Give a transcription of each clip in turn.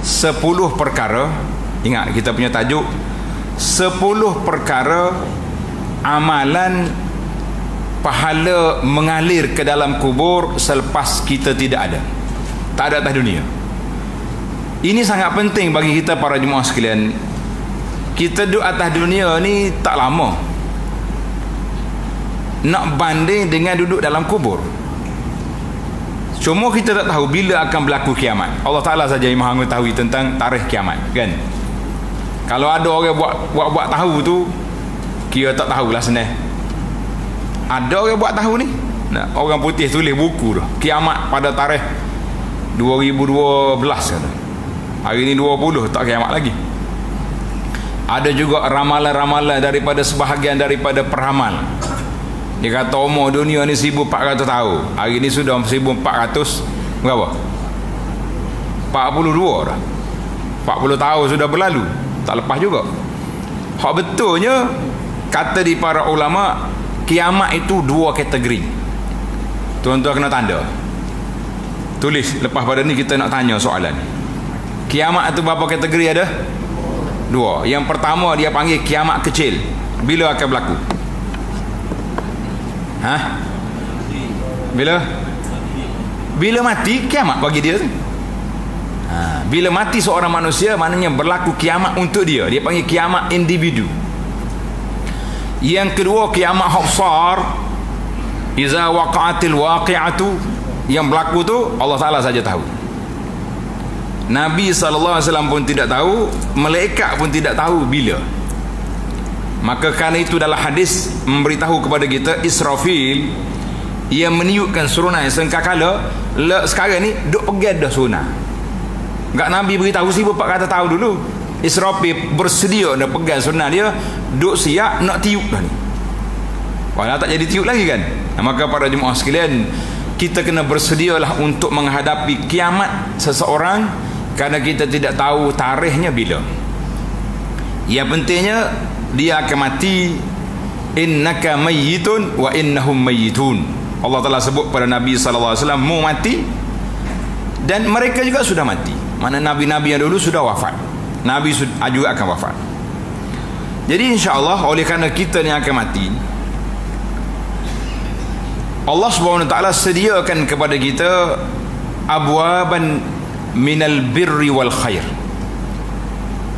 10 perkara. Ingat kita punya tajuk 10 perkara amalan pahala mengalir ke dalam kubur selepas kita tidak ada, tak ada atas dunia. Ini sangat penting bagi kita para jemaah sekalian. Kita duduk atas dunia ni tak lama, nak banding dengan duduk dalam kubur. Cuma kita tak tahu bila akan berlaku kiamat. Allah Ta'ala saja yang maha mengetahui tentang tarikh kiamat, kan? Kalau ada orang buat tahu tu, kira tak tahulah senang. Ada orang buat tahu ni. Nah, orang putih tulis buku dah, kiamat pada tarikh 2012 kata. Hari ni 20, tak kiamat lagi. Ada juga ramalan-ramalan daripada sebahagian daripada peramal. Dia kata umur dunia ni 1400 tahun. Hari ni sudah 1400 berapa? 42 dah. 40 tahun sudah berlalu. Tak lepas juga. Hak betulnya kata di para ulama, kiamat itu 2 kategori. Tuan-tuan kena tanda. Tulis lepas pada ni kita nak tanya soalan. Kiamat itu berapa kategori ada? 2. Yang pertama dia panggil kiamat kecil. Bila akan berlaku? Bila mati kiamat bagi dia tu. Bila mati seorang manusia, maknanya berlaku kiamat untuk dia. Dia panggil kiamat individu. Yang kedua kiamat besar, iza waqa'atil waqi'atu, yang berlaku tu Allah Ta'ala saja tahu. Nabi SAW pun tidak tahu, malaikat pun tidak tahu bila. Maka kerana itu dalam hadis memberitahu kepada kita, Israfil ia meniupkan serunai sengkakala. Sekarang ni duk pegang dah serunai. Enggak Nabi beritahu sibuk pak kata tahu dulu. Israfil bersedia dah pegang serunai dia, duk siap nak tiup dah ni. Walau tak jadi tiup lagi kan. Maka para jemaah sekalian, kita kena bersedialah untuk menghadapi kiamat seseorang, kerana kita tidak tahu tarikhnya bila. Yang pentingnya dia akan mati. Innaka mayyitun wa innahum mayyitun. Allah Ta'ala sebut pada Nabi SAW, mu mati dan mereka juga sudah mati. Mana Nabi-Nabi yang dulu sudah wafat, Nabi juga akan wafat. Jadi insya-Allah oleh kerana kita ni akan mati, Allah Subhanahu Wa Ta'ala sediakan kepada kita abwaban minal birri wal khair.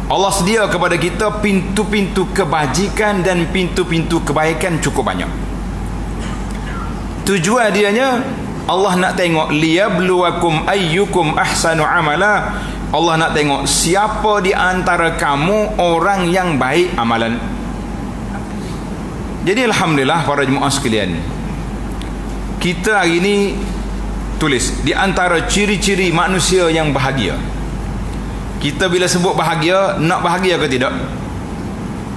Allah sedia kepada kita pintu-pintu kebajikan dan pintu-pintu kebaikan cukup banyak. Tujuan dianya Allah nak tengok liyabluwakum ayyukum ahsanu amala. Allah nak tengok siapa di antara kamu orang yang baik amalan. Jadi alhamdulillah para jemaah sekalian, kita hari ini tulis di antara ciri-ciri manusia yang bahagia. Kita bila sebut bahagia, nak bahagia ke tidak?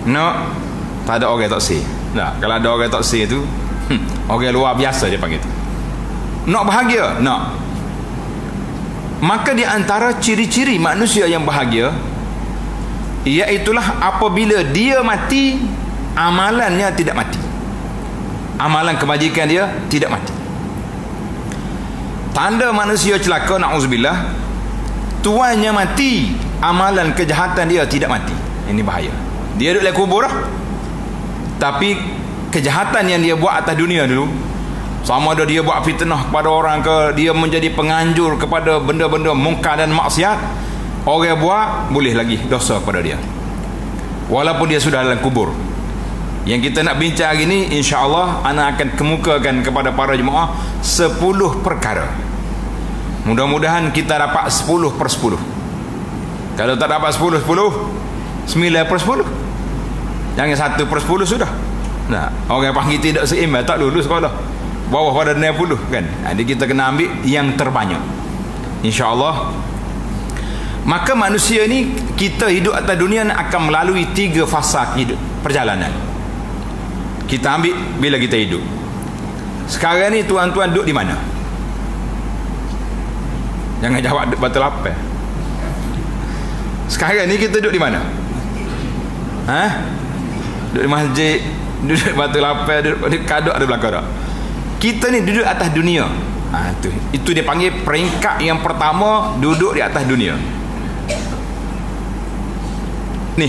Nak. Tak ada orang tak say. Nah, kalau ada orang tak say tu, orang luar biasa dia panggil tu. Nak bahagia? Nak. Maka di antara ciri-ciri manusia yang bahagia, iaitulah apabila dia mati, amalannya tidak mati. Amalan kebajikan dia tidak mati. Tanda manusia celaka, na'udzubillah, tuannya mati, amalan kejahatan dia tidak mati. Ini bahaya. Dia duduk dalam kubur lah, tapi kejahatan yang dia buat atas dunia dulu, sama ada dia buat fitnah kepada orang ke, dia menjadi penganjur kepada benda-benda mungkar dan maksiat, orang buat boleh lagi dosa kepada dia walaupun dia sudah dalam kubur. Yang kita nak bincang hari ini, insya-Allah ana akan kemukakan kepada para jemaah 10 perkara. Mudah-mudahan kita dapat 10 per 10. Kalau tak dapat 10, 9 per 10. Jangan 1 per 10 sudah. Nah, orang panggil tidak seimbang, tak lulus sekolah. Bawah pada 90 kan. Jadi kita kena ambil yang terbanyak, insya-Allah. Maka manusia ni, kita hidup atas dunia akan melalui 3 fasa hidup perjalanan. Kita ambil bila kita hidup. Sekarang ni tuan-tuan duduk di mana? Jangan jawab betul apa. Sekarang ni kita duduk di mana? Duduk di masjid, duduk batu lapar, duduk di kaduk ada belakang tak? Kita ni duduk atas dunia. Itu dia panggil peringkat yang pertama, duduk di atas dunia. Ni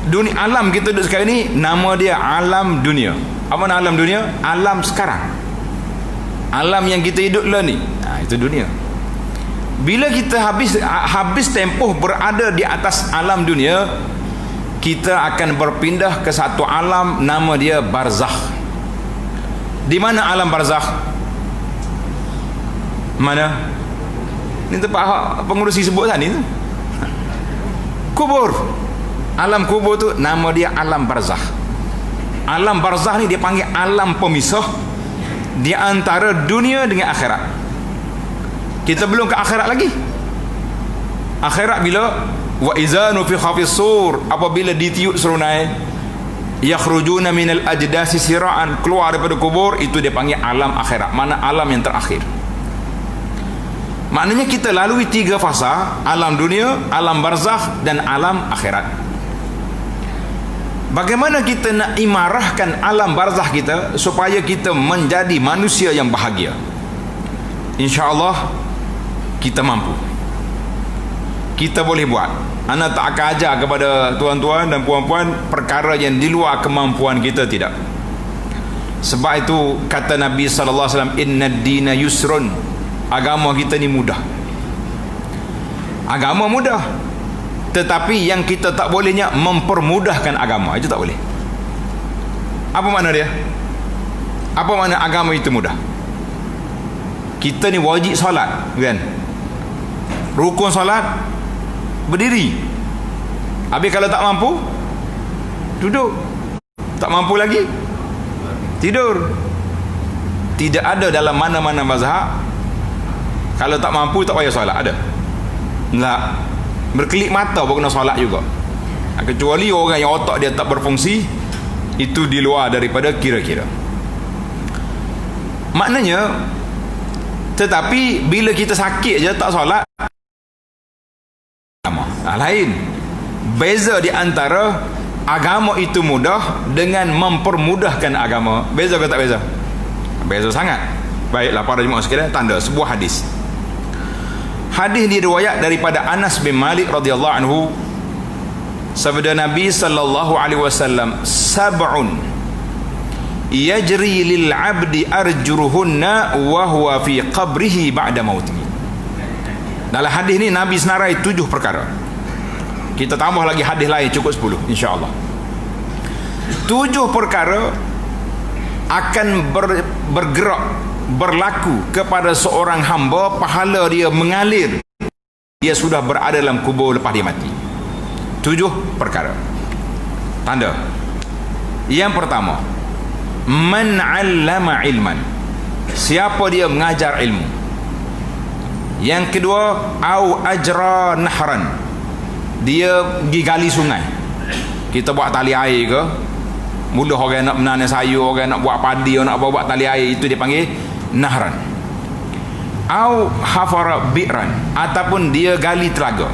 dunia, alam kita duduk sekarang ni, nama dia alam dunia. Apa nama alam dunia? Alam sekarang, alam yang kita hidup lah ni, itu dunia. Bila kita habis tempoh berada di atas alam dunia, kita akan berpindah ke satu alam, nama dia barzakh. Di mana alam barzakh? Mana? Ini tempat pengurusi sebut tadi tu. Kubur. Alam kubur tu nama dia alam barzakh. Alam barzakh ni dia panggil alam pemisah di antara dunia dengan akhirat. Kita belum ke akhirat lagi. Akhirat bila wa iza nufikha fis sur, apabila ditiup serunai, yakhrujuna minal ajdasi sira'an, keluar daripada kubur, itu dia panggil alam akhirat. Mana alam yang terakhir. Maknanya kita lalui 3 fasa: alam dunia, alam barzakh dan alam akhirat. Bagaimana kita nak imarahkan alam barzakh kita supaya kita menjadi manusia yang bahagia? InsyaAllah kita mampu, kita boleh buat. Ana tak akan ajar kepada tuan-tuan dan puan-puan perkara yang di luar kemampuan kita, tidak. Sebab itu kata Nabi SAW, innad dina yusrun, agama kita ni mudah. Agama mudah, tetapi yang kita tak bolehnya mempermudahkan agama, itu tak boleh. Apa makna dia? Apa makna agama itu mudah? Kita ni wajib solat, kan? Rukun solat berdiri. Habis kalau tak mampu, duduk. Tak mampu lagi, tidur. Tidak ada dalam mana-mana mazhab kalau tak mampu tak payah solat, ada? Tak. Berkelip mata pun kena solat juga. Kecuali orang yang otak dia tak berfungsi, itu di luar daripada kira-kira. Maknanya, tetapi bila kita sakit je tak solat, lain. Beza di antara agama itu mudah dengan mempermudahkan agama. Beza ke tak beza? Beza sangat. Baiklah para jemaah sekalian, tanda sebuah hadis. Hadis diriwayat daripada Anas bin Malik radhiyallahu anhu. Sabda Nabi sallallahu alaihi wasallam, sab'un yajri lil 'abdi arjuruhunna wa huwa fi qabrihi ba'da mautihi. Dalam hadis ni Nabi senarai 7 perkara. Kita tambah lagi hadis lain, cukup 10 insya-Allah. 7 perkara akan bergerak, berlaku kepada seorang hamba, pahala dia mengalir, dia sudah berada dalam kubur lepas dia mati. 7 perkara. Tanda. Yang pertama, man 'allama ilman, siapa dia mengajar ilmu. Yang kedua, au ajra nahran, dia pergi gali sungai. Kita buat tali air ke, mudah orang nak menanam sayur, orang nak buat padi, orang nak buat tali air, itu dia panggil nahran. Au hafara bi'ran, ataupun dia gali telaga.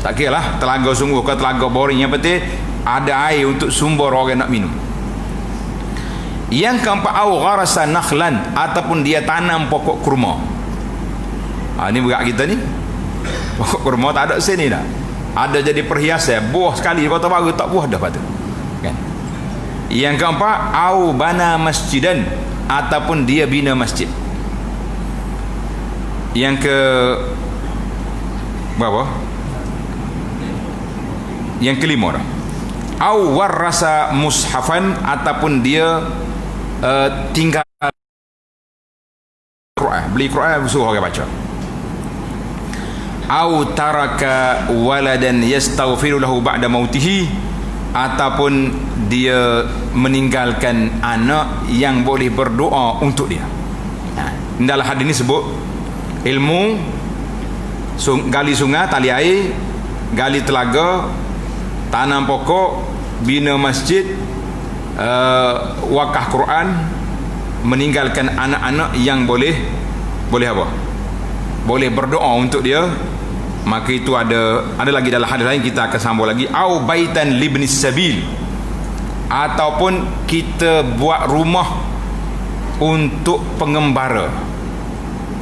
Tak kira lah telaga sungguh ke telaga boring, yang penting ada air untuk sumber orang nak minum. Yang keempat, au gharasa nakhlan, ataupun dia tanam pokok kurma. Ini berat kita ni, pokok kurma tak ada sini dah, ada jadi perhiasan, buah sekali Kota Baru tak buah dah patut, kan? Yang keempat, au bana masjidan, ataupun dia bina masjid. Yang ke berapa? Yang kelima dah, au warrasa mushafan, ataupun dia tinggal Quran, beli Quran suruh orang baca. Au taraka waladan yastaghfiru lahu ba'da mautihi, ataupun dia meninggalkan anak yang boleh berdoa untuk dia. Dalam hadis ini sebut ilmu, gali sungai, tali air, gali telaga, tanam pokok, bina masjid, wakaf Quran, meninggalkan anak-anak yang boleh apa? Boleh berdoa untuk dia. Maka itu ada lagi dalam hadis lain, kita akan sambung lagi. Au baitan libnis sabil, ataupun kita buat rumah untuk pengembara,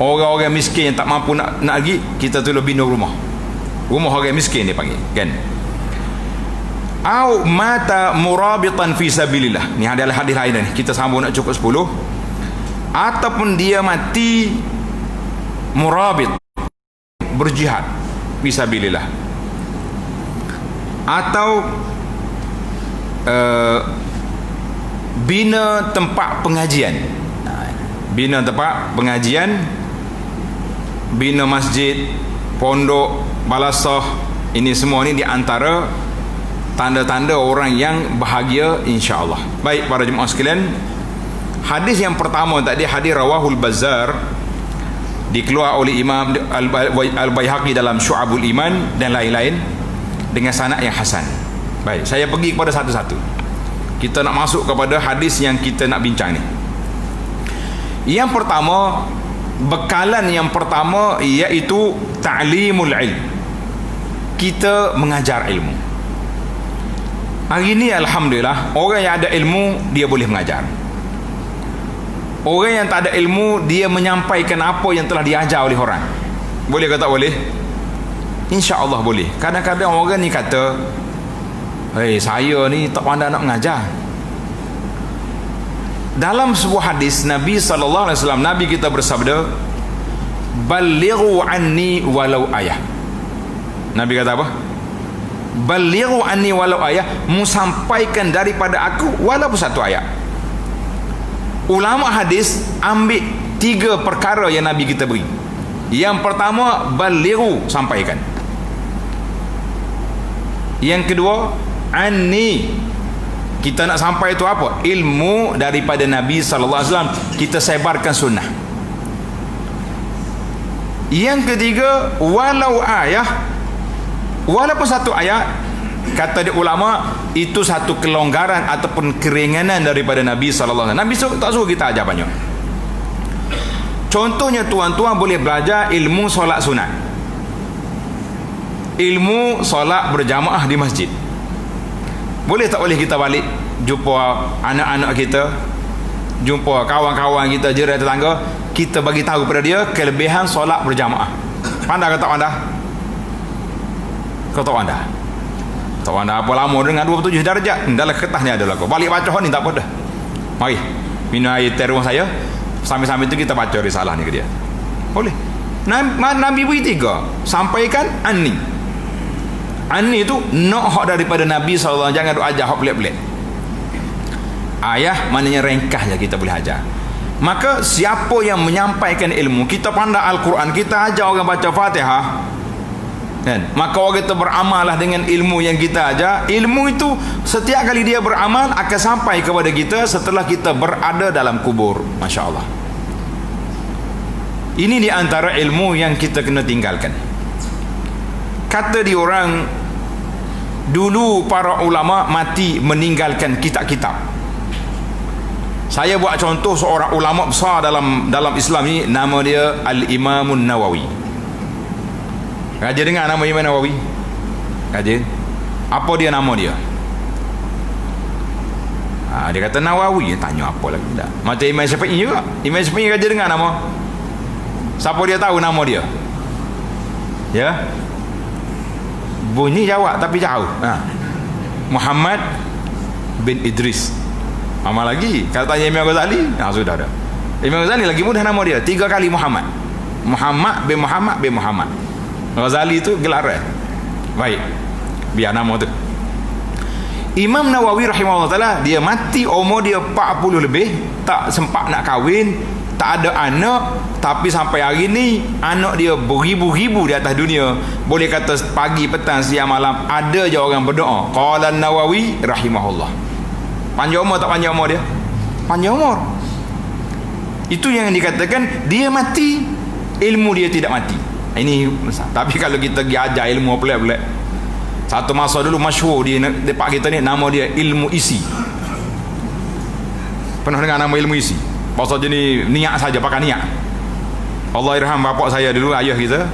orang-orang miskin yang tak mampu nak pergi, kita tolong bina rumah orang miskin dia panggil, kan? au mata murabitan fi sabilillah. Ni adalah hadis lain ni. Kita sambung nak cukup 10. Ataupun dia mati murabit, berjihad fi sabilillah. Atau bina tempat pengajian. Bina tempat pengajian, bina masjid, pondok, balasah. Ini semua ni di antara tanda-tanda orang yang bahagia, insya-Allah. Baik para jemaah sekalian, hadis yang pertama tadi hadis rawahul Bazzar, dikeluar oleh Imam Al-Baihaqi dalam Syu'abul Iman dan lain-lain dengan sanad yang hasan. Baik, saya pergi kepada satu-satu. Kita nak masuk kepada hadis yang kita nak bincang ni. Yang pertama, bekalan yang pertama iaitu ta'limul ilm. Kita mengajar ilmu. Hari ni alhamdulillah, orang yang ada ilmu dia boleh mengajar. Orang yang tak ada ilmu dia menyampaikan apa yang telah diajar oleh orang. Boleh ke tak boleh? Insya-Allah boleh. Kadang-kadang orang ni kata, "Hei, saya ni tak pandai nak mengajar." Dalam sebuah hadis Nabi sallallahu alaihi wasallam, Nabi kita bersabda, "Ballighu anni walau ayah." Nabi kata apa? "Ballighu anni walau ayah," musampaikan daripada aku walaupun satu ayat. Ulama hadis ambil 3 perkara yang Nabi kita beri. Yang pertama, ballighu, sampaikan. Yang kedua, anni, kita nak sampai itu apa? Ilmu daripada Nabi sallallahu alaihi wasallam, kita sebarkan sunnah. Yang ketiga, walau ayah, walaupun satu ayat, kata di ulama, itu satu kelonggaran ataupun keringanan daripada Nabi sallallahu alaihi wasallam. Nabi tak suruh kita ajar banyak. Contohnya tuan-tuan boleh belajar ilmu solat sunat, ilmu solat berjamaah di masjid. Boleh tak boleh kita balik jumpa anak-anak kita, jumpa kawan-kawan kita, jiran tetangga, kita bagi tahu pada dia kelebihan solat berjamaah. Pandai ke tak pandai? Kau tak pandai? Tak pandai apa lama dengan 27 darjat. Dalam kertas ni ada lah kau. Balik baca ni tak apa dah. Mari minum air teh rumah saya. Sambil-sambil tu kita baca risalah ni ke dia. Boleh. Nabi beri 3. Sampaikan anni. Anni tu nak hak daripada Nabi SAW. Jangan duk ajar hak pelik-pelik. Ayah maknanya ringkas je kita boleh ajar. Maka siapa yang menyampaikan ilmu, kita pandai Al-Quran, kita ajar orang baca Fatihah, kan? Maka orang itu beramal dengan ilmu yang kita ajar. Ilmu itu setiap kali dia beramal akan sampai kepada kita setelah kita berada dalam kubur. Masya Allah. Ini di antara ilmu yang kita kena tinggalkan. Kata di orang, dulu para ulama mati meninggalkan kitab-kitab. Saya buat contoh seorang ulama besar dalam Islam ni, nama dia Al-Imamun Nawawi. Raja dengar nama Imam Nawawi? Raja? Apa dia nama dia? Dia kata Nawawi. Tanya apa lagi dah. Macam Imam Syafi'i juga. Imam Syafi'i raja dengar nama. Siapa dia tahu nama dia? Ya? Bunyi jawab tapi jauh. Muhammad bin Idris. Lama lagi. Kalau tanya Imam Ghazali, sudah dah. Imam Ghazali lagi mudah nama dia. 3 kali Muhammad. Muhammad bin Muhammad bin Muhammad. Ghazali itu gelar. Baik, biar nama tu. Imam Nawawi rahimahullah ta'ala, dia mati umur dia 40 lebih, tak sempat nak kahwin, tak ada anak, tapi sampai hari ni anak dia beribu-ribu di atas dunia. Boleh kata pagi, petang, siang, malam ada je orang berdoa. Qala Nawawi rahimahullah. Panjang umur tak panjang umur dia? Panjang umur. Itu yang dikatakan dia mati, ilmu dia tidak mati. Ini tapi kalau kita pergi ajar ilmu pelik-pelik, satu masa dulu masyhur di depan kita ni, nama dia ilmu isi. Pernah dengar nama ilmu isi? Pasal jenis niat saja, pakai niat. Allah irham bapak saya dulu, ayah kita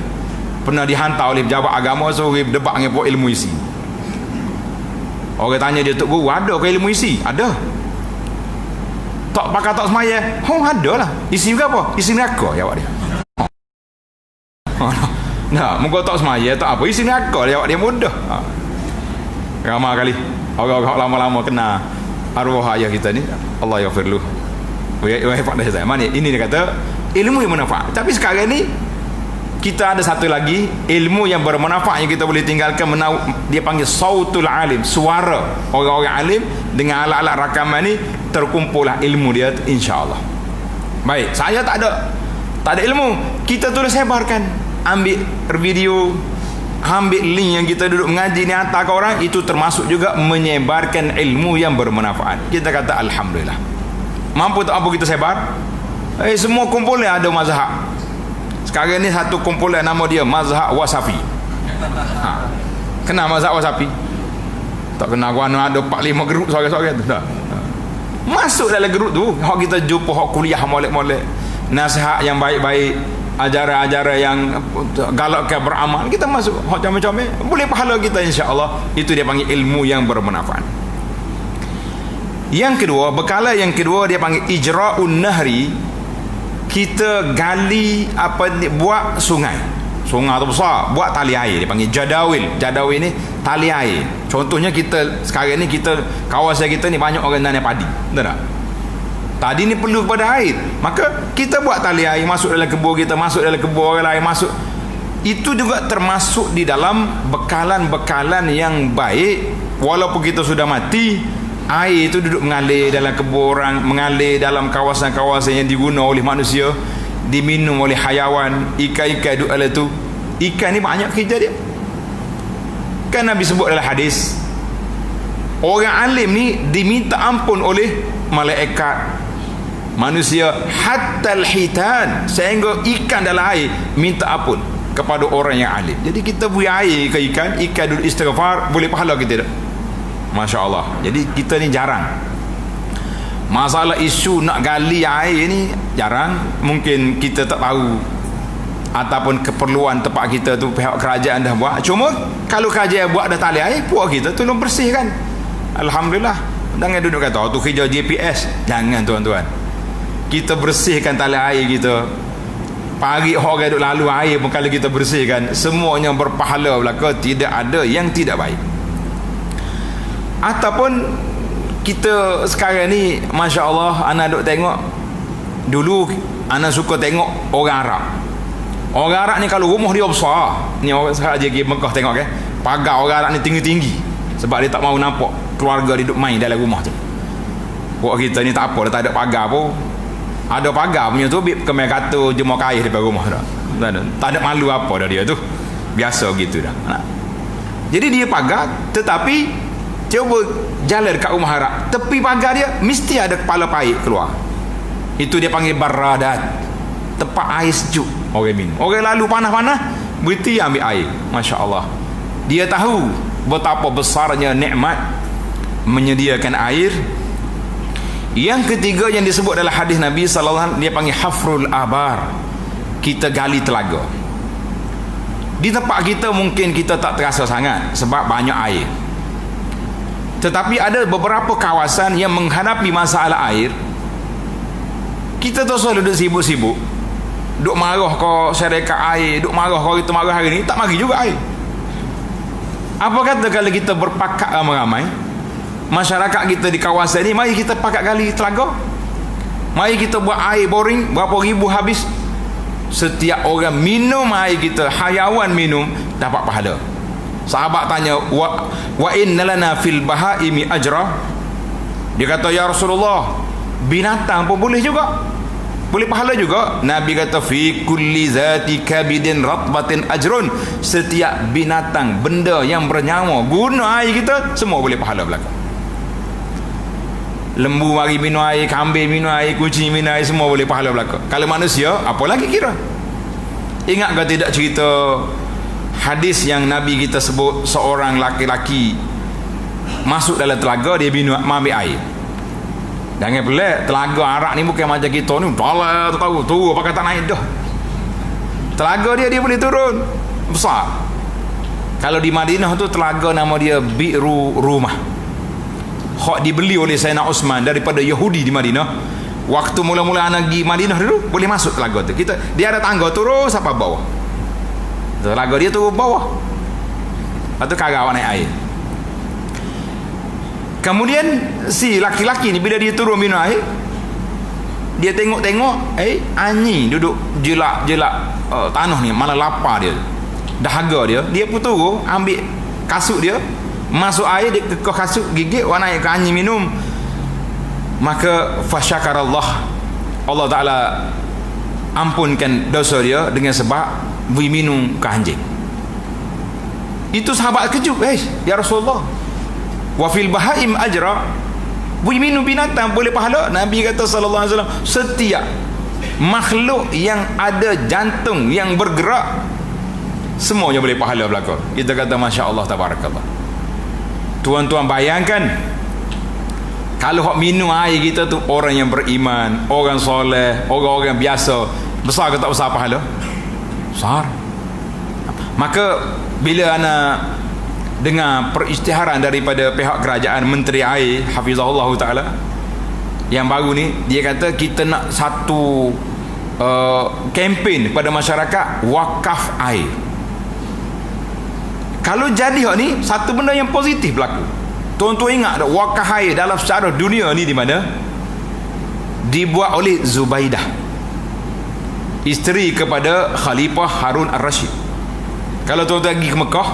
pernah dihantar oleh pejabat agama suruh debat dengan ilmu isi. Orang tanya dia, Tok Guru, ada ke ilmu isi? Ada. Tak pakai tak semaya? Ada lah. Isi juga apa? Isi neraka, jawab dia. Nah, muka tak semaya tak apa, isi neraka, jawab dia, mudah. Ramai kali orang-orang lama-lama kena arwah ayah kita ni, Allah yaghfirlu. Wahai Pak dah zaman ni, ini dia kata ilmu yang bermanfaat. Tapi sekarang ni kita ada satu lagi ilmu yang bermanfaat yang kita boleh tinggalkan, dia panggil sautul alim, suara orang-orang alim. Dengan alat-alat rakaman ni terkumpullah ilmu dia, insya-Allah. Baik, saya tak ada ilmu, kita terus sebarkan, ambil video, ambil link yang kita duduk mengaji ni, hantar ke orang, itu termasuk juga menyebarkan ilmu yang bermanfaat. Kita kata alhamdulillah. Mampu tak apa kita sebar? Semua kumpulan ada mazhab. Sekarang ni satu kumpulan nama dia mazhab Wasafi. Kenal mazhab Wasafi? Tak kenal guna, ada 4-5 grup soal-soal tu dah. Masuk dalam grup tu, hak kita jumpa hak kuliah molek-molek, nasihat yang baik-baik, ajaran-ajaran yang galakkan beramal, kita masuk hak comel-comel, boleh pahala kita insya-Allah. Itu dia panggil ilmu yang bermanfaat. Yang kedua, bekalan yang kedua dia panggil ijra'un nahri. Kita gali buat sungai tu besar, buat tali air, dia panggil jadawil. Jadawil ni tali air. Contohnya kita sekarang ni, kita kawasan kita ni banyak orang nanam padi, betul tak? Tadi ni perlu kepada air, maka kita buat tali air, masuk dalam kebun kita, masuk dalam kebun orang lain, masuk. Itu juga termasuk di dalam bekalan-bekalan yang baik. Walaupun kita sudah mati, air itu duduk mengalir dalam kebun orang, mengalir dalam kawasan-kawasan yang diguna oleh manusia, diminum oleh hayawan, ikan-ikan duduk dalam tu. Ikan ni banyak kerja dia. Kan Nabi sebut dalam hadis, orang alim ni diminta ampun oleh malaikat, manusia, hatta al-hitan, sehingga ikan dalam air minta ampun kepada orang yang alim. Jadi kita beri air ke ikan, ikan duduk istighfar, boleh pahala kita tak? Masya Allah. Jadi kita ni jarang. Masalah isu nak gali air ni jarang. Mungkin kita tak tahu, ataupun keperluan tempat kita tu pihak kerajaan dah buat. Cuma kalau kerajaan buat dah tali air, puak kita tolong bersihkan. Alhamdulillah. Jangan duduk kata, tu kerja GPS. Jangan tuan-tuan. Kita bersihkan tali air kita. Pagi orang duduk lalu air pun kalau kita bersihkan, semuanya berpahala belaka. Tidak ada yang tidak baik. Ataupun kita sekarang ni, Masya Allah, anak duk tengok, dulu anak suka tengok orang Arab. Orang Arab ni kalau rumah dia besar, ni orang sekarang je pergi Mekah tengok kan, pagar orang Arab ni tinggi-tinggi, sebab dia tak mahu nampak keluarga dia duduk main dalam rumah tu. Buat kita ni tak apa, dia tak ada pagar pun. Ada pagar punya tu, kemai kata jemur kain depan rumah dah. Tak ada malu apa dah dia tu, biasa gitu dah. Jadi dia pagar, tetapi cuba jalan dekat rumah Arab, tepi pagar dia mesti ada kepala paik keluar. Itu dia panggil baradat, tempat air sejuk orang minum. Orang lalu panas-panas, berhenti ambil air. Masya Allah. Dia tahu betapa besarnya nikmat menyediakan air. Yang ketiga yang disebut dalam hadis Nabi SAW, dia panggil hafrul abar. Kita gali telaga. Di tempat kita mungkin kita tak terasa sangat sebab banyak air, tetapi ada beberapa kawasan yang menghadapi masalah air. Kita tu selalu duduk sibuk-sibuk, duk marah kau syarikat air, duk marah kau kita marah hari ni, tak mari juga air. Apa kata kalau kita berpakat ramai-ramai, masyarakat kita di kawasan ni, mari kita pakat gali telaga, mari kita buat air boring, berapa ribu habis. Setiap orang minum air kita, hayawan minum, dapat pahala. Sahabat tanya, wa inna lana fil bahaimi ajra. Dia kata, ya Rasulullah, binatang pun boleh juga, boleh pahala juga. Nabi kata, fi kulli zati kabidin ratbatin ajrun. Setiap binatang, benda yang bernyawa guna air kita, semua boleh pahala belaka. Lembu mari minum air, kambing minum air, kucing minum air, semua boleh pahala belaka. Kalau manusia, apa lagi kira? Ingat ke tidak cerita hadis yang Nabi kita sebut, seorang laki-laki masuk dalam telaga, dia minum, ambil air. Jangan pelik, telaga Arab ni bukan macam kita ni, dalam tu tahu tu apa kata naik dah. Telaga dia boleh turun besar. Kalau di Madinah tu telaga nama dia Bi'ru Rumah. Hak dibeli oleh Sayyidina Uthman daripada Yahudi di Madinah. Waktu mula-mula anak pergi Madinah dulu, boleh masuk telaga tu. Dia ada tangga terus sampai bawah. Telaga dia turun bawah. Lepas tu karau naik air. Kemudian si laki-laki ni bila dia turun minum air, dia tengok-tengok anjing duduk jelak-jelak tanah ni, malah lapar dia, dahaga dia pun turun ambil kasut dia, masuk air, dia kekeh kasut, gigit, warna air ke anjing minum. Maka fasyakarallah, Allah Ta'ala ampunkan dosa dia dengan sebab beri minum ke anjing. Itu sahabat kejut, ya Rasulullah, wa fil bahaim ajra, beri minum binatang boleh pahala. Nabi kata sallallahu alaihi wasallam, setiap makhluk yang ada jantung, yang bergerak, semuanya boleh pahala belaka. Kita kata Masya Allah, tabarakallah. Tuan-tuan bayangkan, kalau hak minum air kita tu orang yang beriman, orang soleh, orang-orang biasa, besar ke tak besar pahala? Besar. Maka bila anak dengar perisytiharan daripada pihak kerajaan, Menteri Air hafizahullah taala yang baru ni, dia kata kita nak satu kempen pada masyarakat wakaf air. Kalau jadi hak ni satu benda yang positif berlaku. Tuan-tuan ingat tak, wakaf air dalam sejarah dunia ni di mana? Dibuat oleh Zubaidah, isteri kepada Khalifah Harun Ar-Rashid. Kalau tuan-tuan pergi ke Mekah,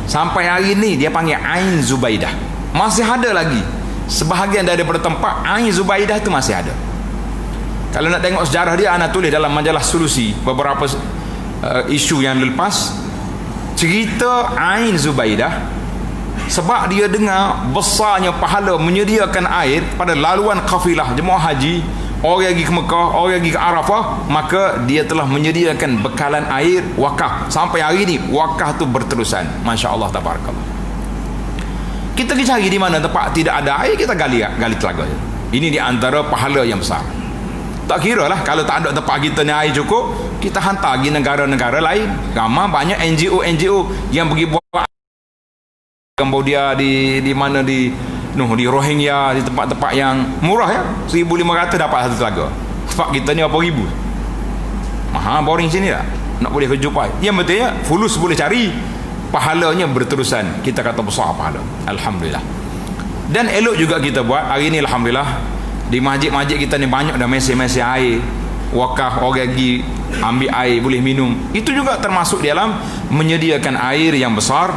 sampai hari ni dia panggil Ain Zubaidah. Masih ada lagi sebahagian daripada tempat Ain Zubaidah tu masih ada. Kalau nak tengok sejarah dia, ana tulis dalam majalah Solusi beberapa isu yang lepas, cerita Ain Zubaidah, sebab dia dengar besarnya pahala menyediakan air pada laluan kafilah jemaah haji, orang pergi ke Mekah, orang pergi ke Arafah, maka dia telah menyediakan bekalan air wakaf. Sampai hari ni wakaf tu berterusan. Masya Allah, tabarakallah. Kita pergi cari di mana tempat tidak ada air, kita gali telaga. Ini di antara pahala yang besar. Tak kira lah kalau tak ada tempat kita ni air cukup, kita hantar pergi negara-negara lain. Ramai banyak NGO yang pergi buat Cambodia, di mana di Rohingya, di tempat-tempat yang murah ya, 1,500 dapat satu telaga. Sebab kita ni berapa ribu. Boring sini tak? Nak boleh kejumpa. Yang betulnya fulus boleh cari, pahalanya berterusan. Kita kata besar pahala. Alhamdulillah. Dan elok juga kita buat hari ni, alhamdulillah, di masjid-masjid kita ni banyak dah mesin-mesin air wakaf, orang pergi ambil air boleh minum. Itu juga termasuk dalam menyediakan air yang besar.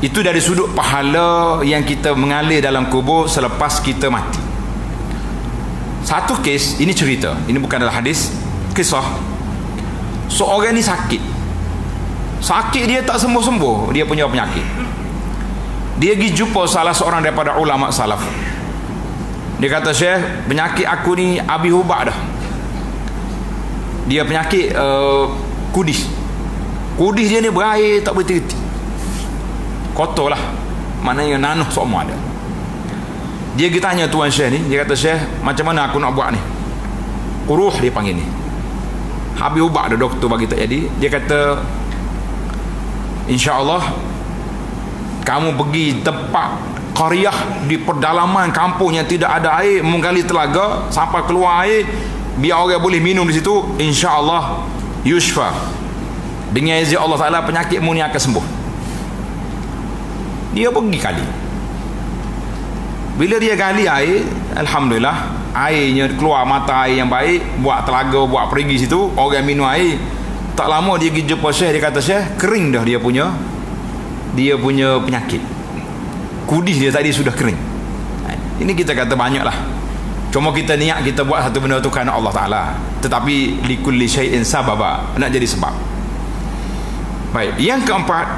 Itu dari sudut pahala yang kita mengalir dalam kubur selepas kita mati. Satu kes, ini cerita, ini bukan adalah hadis, kisah. Seorang ni sakit dia tak sembuh-sembuh, dia punya penyakit. Dia pergi jumpa salah seorang daripada ulama salaf. Dia kata, Syekh, penyakit aku ni abi hubak dah. Dia penyakit kudis dia ni berair tak berhenti, kotor lah, maknanya nanuh semua ada. Dia pergi tanya Tuan Syekh ni, dia kata, Syekh, macam mana aku nak buat ni? Quruh dia panggil ni, habis ubat dah doktor bagi tak jadi. Dia kata, InsyaAllah kamu pergi tempat qaryah di pedalaman kampung yang tidak ada air, menggali telaga sampai keluar air, biar orang boleh minum di situ, InsyaAllah yushfa, dengan izin Allah Ta'ala penyakitmu ni akan sembuh. Dia pergi kali. Bila dia gali air, alhamdulillah, airnya keluar, mata air yang baik, buat telaga, buat perigi situ, orang minum air. Tak lama dia pergi jumpa Syekh, dia kata, Syekh, kering dah dia punya penyakit. Kudis dia tadi sudah kering. Ini kita kata banyak lah. Cuma kita niat kita buat satu benda tu kerana Allah Ta'ala. Tetapi likulli syai'in sababa, nak jadi sebab. Baik, yang keempat,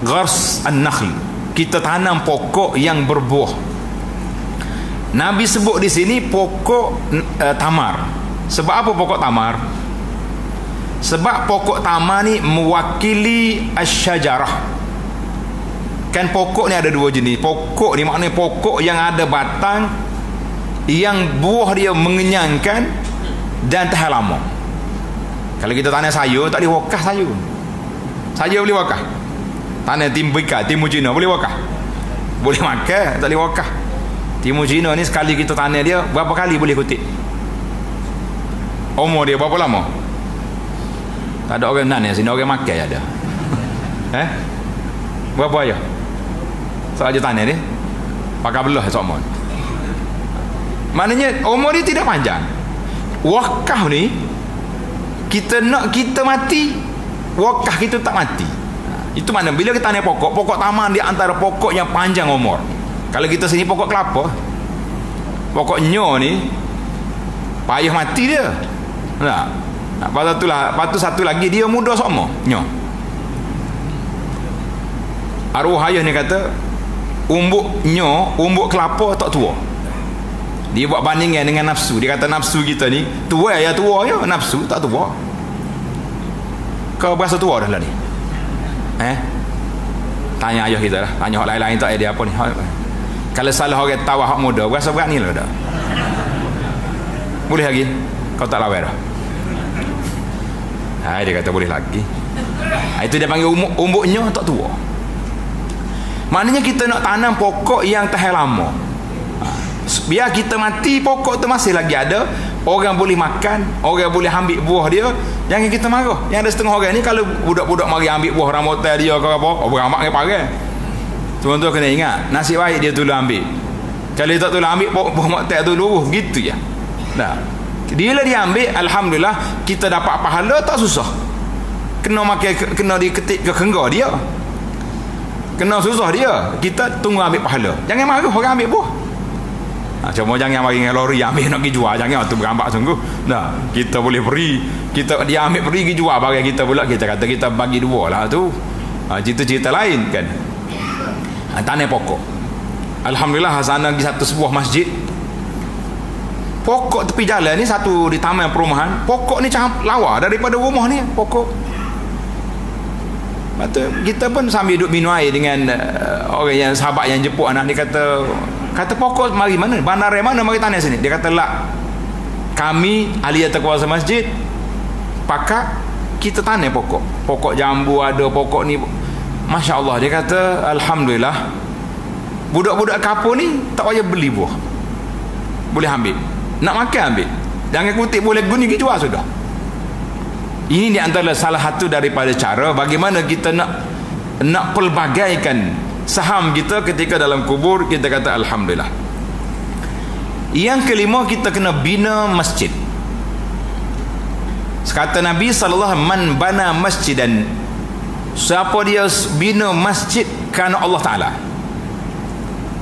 ghars an-nakhl, kita tanam pokok yang berbuah. Nabi sebut di sini pokok tamar. Sebab apa pokok tamar? Sebab pokok tamar ni mewakili asy-syajarah. Kan pokok ni ada dua jenis. Pokok ni maknanya pokok yang ada batang, yang buah dia mengenyangkan dan tahan lama. Kalau kita tanam sayur, tak boleh wakaf sayur. Sayur boleh wakaf. Tanam timbika, timun Cina boleh wakaf? Boleh makan, tak boleh wakaf. Timun Cina ni sekali kita tanam dia, berapa kali boleh kutip? Umur dia berapa lama? Tak ada orang nanam sini, orang makan ada. Berapa ayah? saja tanah ni pakai belah sokmon. Maknanya umur dia tidak panjang. Wakaf ni kita nak kita mati, wakaf kita tak mati. Itu mana bila kita tanam pokok taman di antara pokok yang panjang umur. Kalau kita sini pokok kelapa, pokok nyo ni payah mati dia. Nah, lepas tu satu lagi dia muda sama nyo. Arwah ayah ni kata umbuk kelapa tak tua. Dia buat bandingan dengan nafsu. Dia kata nafsu kita ni tua ya, nafsu tak tua. Kau berasa tua dah lah ni? Tanya ayah kita lah. Tanya orang lain-lain tak dia apa ni. Kalau salah orang tahu hak muda, berasa berat ni lah dah. Boleh lagi? Kau tak lawan dah? Dia kata boleh lagi. Itu dia panggil umbuknya tak tua. Maknanya kita nak tanam pokok yang tahan lama. Biar kita mati, pokok tu masih lagi ada, orang boleh makan, orang boleh ambil buah dia. Jangan kita marah. Yang ada setengah orang ni kalau budak-budak mari ambil buah rambutan dia ke apa, beramak ke parah. Tuan-tuan kena ingat, nasib baik dia tolong ambil. Kalau dia tak tolong ambil, buah rambutan tu luruh gitu ya. Nah, dia ambil, alhamdulillah kita dapat pahala, tak susah. Kena diketik ke kengga dia, kena susah dia, kita tunggu ambil pahala. Jangan marah orang ambil buah. Cuma jangan mari dengan lori ambil nak pergi jual, jangan tu berambak sungguh. Nah, kita boleh beri, dia ambil pergi jual barang kita pula, kita kata kita bagi dua lah tu. Cerita-cerita lain kan. Tanam pokok. Alhamdulillah sana pergi satu sebuah masjid. Pokok tepi jalan ni satu di taman perumahan. Pokok ni cakap lawa daripada rumah ni pokok. Lepas kita pun sambil duduk minum air dengan orang yang sahabat yang jemput anak ni, kata pokok mari mana? Bandar mana mari tanah sini? Dia kata lah, kami ahli kuasa masjid pakat kita tanam pokok. Pokok jambu ada, pokok ni Masya Allah. Dia kata alhamdulillah budak-budak kapur ni tak payah beli buah, boleh ambil, nak makan ambil, jangan kutip boleh guni pergi jual sudah. Ini di antara salah satu daripada cara bagaimana kita nak pelbagaikan saham kita ketika dalam kubur. Kita kata alhamdulillah. Yang kelima, kita kena bina masjid. Kata Nabi sallallahu alaihi wasallam, man bana masjidan, siapa dia bina masjid kerana Allah Taala,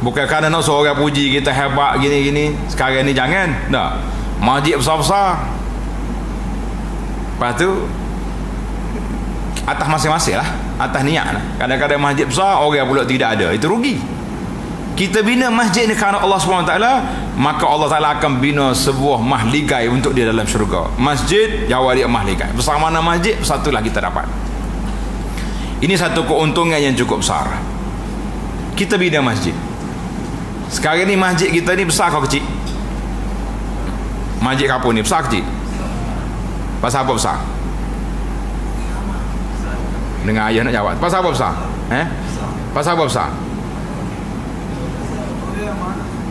bukan kerana nak suruh orang puji kita hebat gini-gini. Sekarang ni jangan dah masjid besar-besar, lepas tu atas masing-masing lah, atas niat lah. Kadang-kadang masjid besar orang pula tidak ada, itu rugi. Kita bina masjid ni kerana Allah SWT, maka Allah Ta'ala akan bina sebuah mahligai untuk dia dalam syurga. Masjid, jawab dia mahligai. Besar mana masjid, satulah kita dapat. Ini satu keuntungan yang cukup besar. Kita bina masjid. Sekarang ni masjid kita ni besar kau kecil? Masjid kapur ni besar kecil? Pasal apa besar? Dengan ayah nak jawab. Pasal apa besar? Pasal apa besar?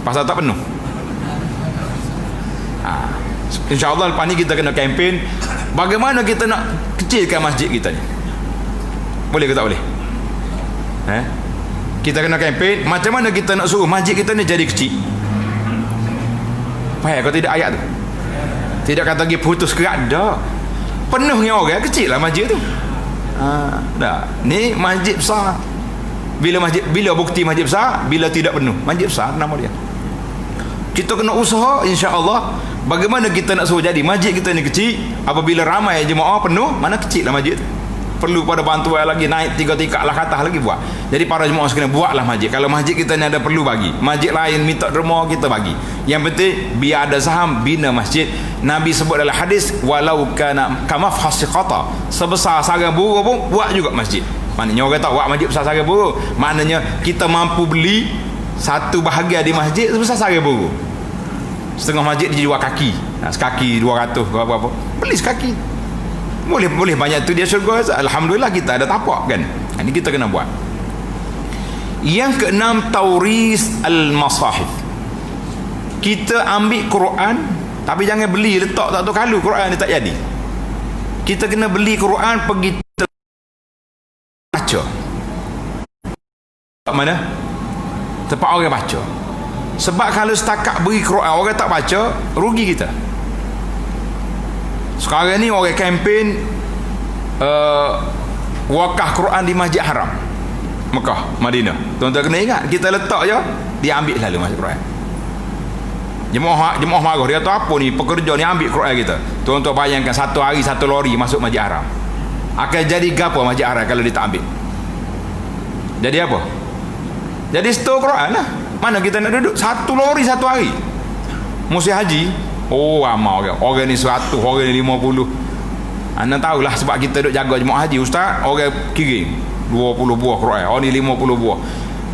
Pasal tak penuh. InsyaAllah lepas ni kita kena kempen bagaimana kita nak kecilkan masjid kita ni. Boleh ke tak boleh? Kita kena kempen macam mana kita nak suruh masjid kita ni jadi kecil. Faham kau tidak ayat tu? Tidak kata lagi putus kerat dah. Penuhnya orang kecil lah masjid tu. Dah. Ni masjid besar. Bila bukti masjid besar, bila tidak penuh. Masjid besar nama dia. Kita kena usaha insya-Allah bagaimana kita nak suruh jadi masjid kita ni kecil. Apabila ramai jemaah penuh, mana kecil lah masjid tu. Perlu pada bantuan lagi, naik 3 tingkat lah ke atas lagi buat. Jadi para jemaah sekalian, buatlah masjid. Kalau masjid kita ni ada perlu bagi, masjid lain minta derma kita bagi. Yang penting biar ada saham, bina masjid. Nabi sebut dalam hadis, walau kana kamafhasi qata, sebesar sarang burung pun buat juga masjid. Maknanya orang tak buat masjid besar sarang burung, maknanya kita mampu beli satu bahagian di masjid sebesar sarang burung. Setengah masjid dijual kaki, sekaki 200 berapa, beli sekaki. Boleh banyak tu dia syurga. Alhamdulillah kita ada tapak kan. Ini kita kena buat. Yang keenam, tauris al-masahif. Kita ambil Quran, tapi jangan beli letak tak tahu kalau Quran ni tak jadi. Kita kena beli Quran, pergi baca. Mana? tempat orang baca. Sebab kalau setakat beri Quran orang tak baca, rugi kita. Sekarang ni orang kempen wakaf Quran di Masjid Haram Mekah, Madinah. Tuan-tuan kena ingat, kita letak je, dia ambil lalu masuk Quran. Jemaah marah, dia kata apa ni pekerja ni ambil Quran kita. Tuan-tuan bayangkan satu hari satu lori masuk Masjid Haram. Akan jadi gapo Masjid Haram kalau dia tak ambil? Jadi apa? Jadi store Quran lah. Mana kita nak duduk? Satu lori satu hari. Musim haji, oh ramai orang ni 100, orang ni 50. Anda tahulah sebab kita duduk jaga jemaah haji, ustaz, orang kirim 20 buah Quran, oh ni 50 buah.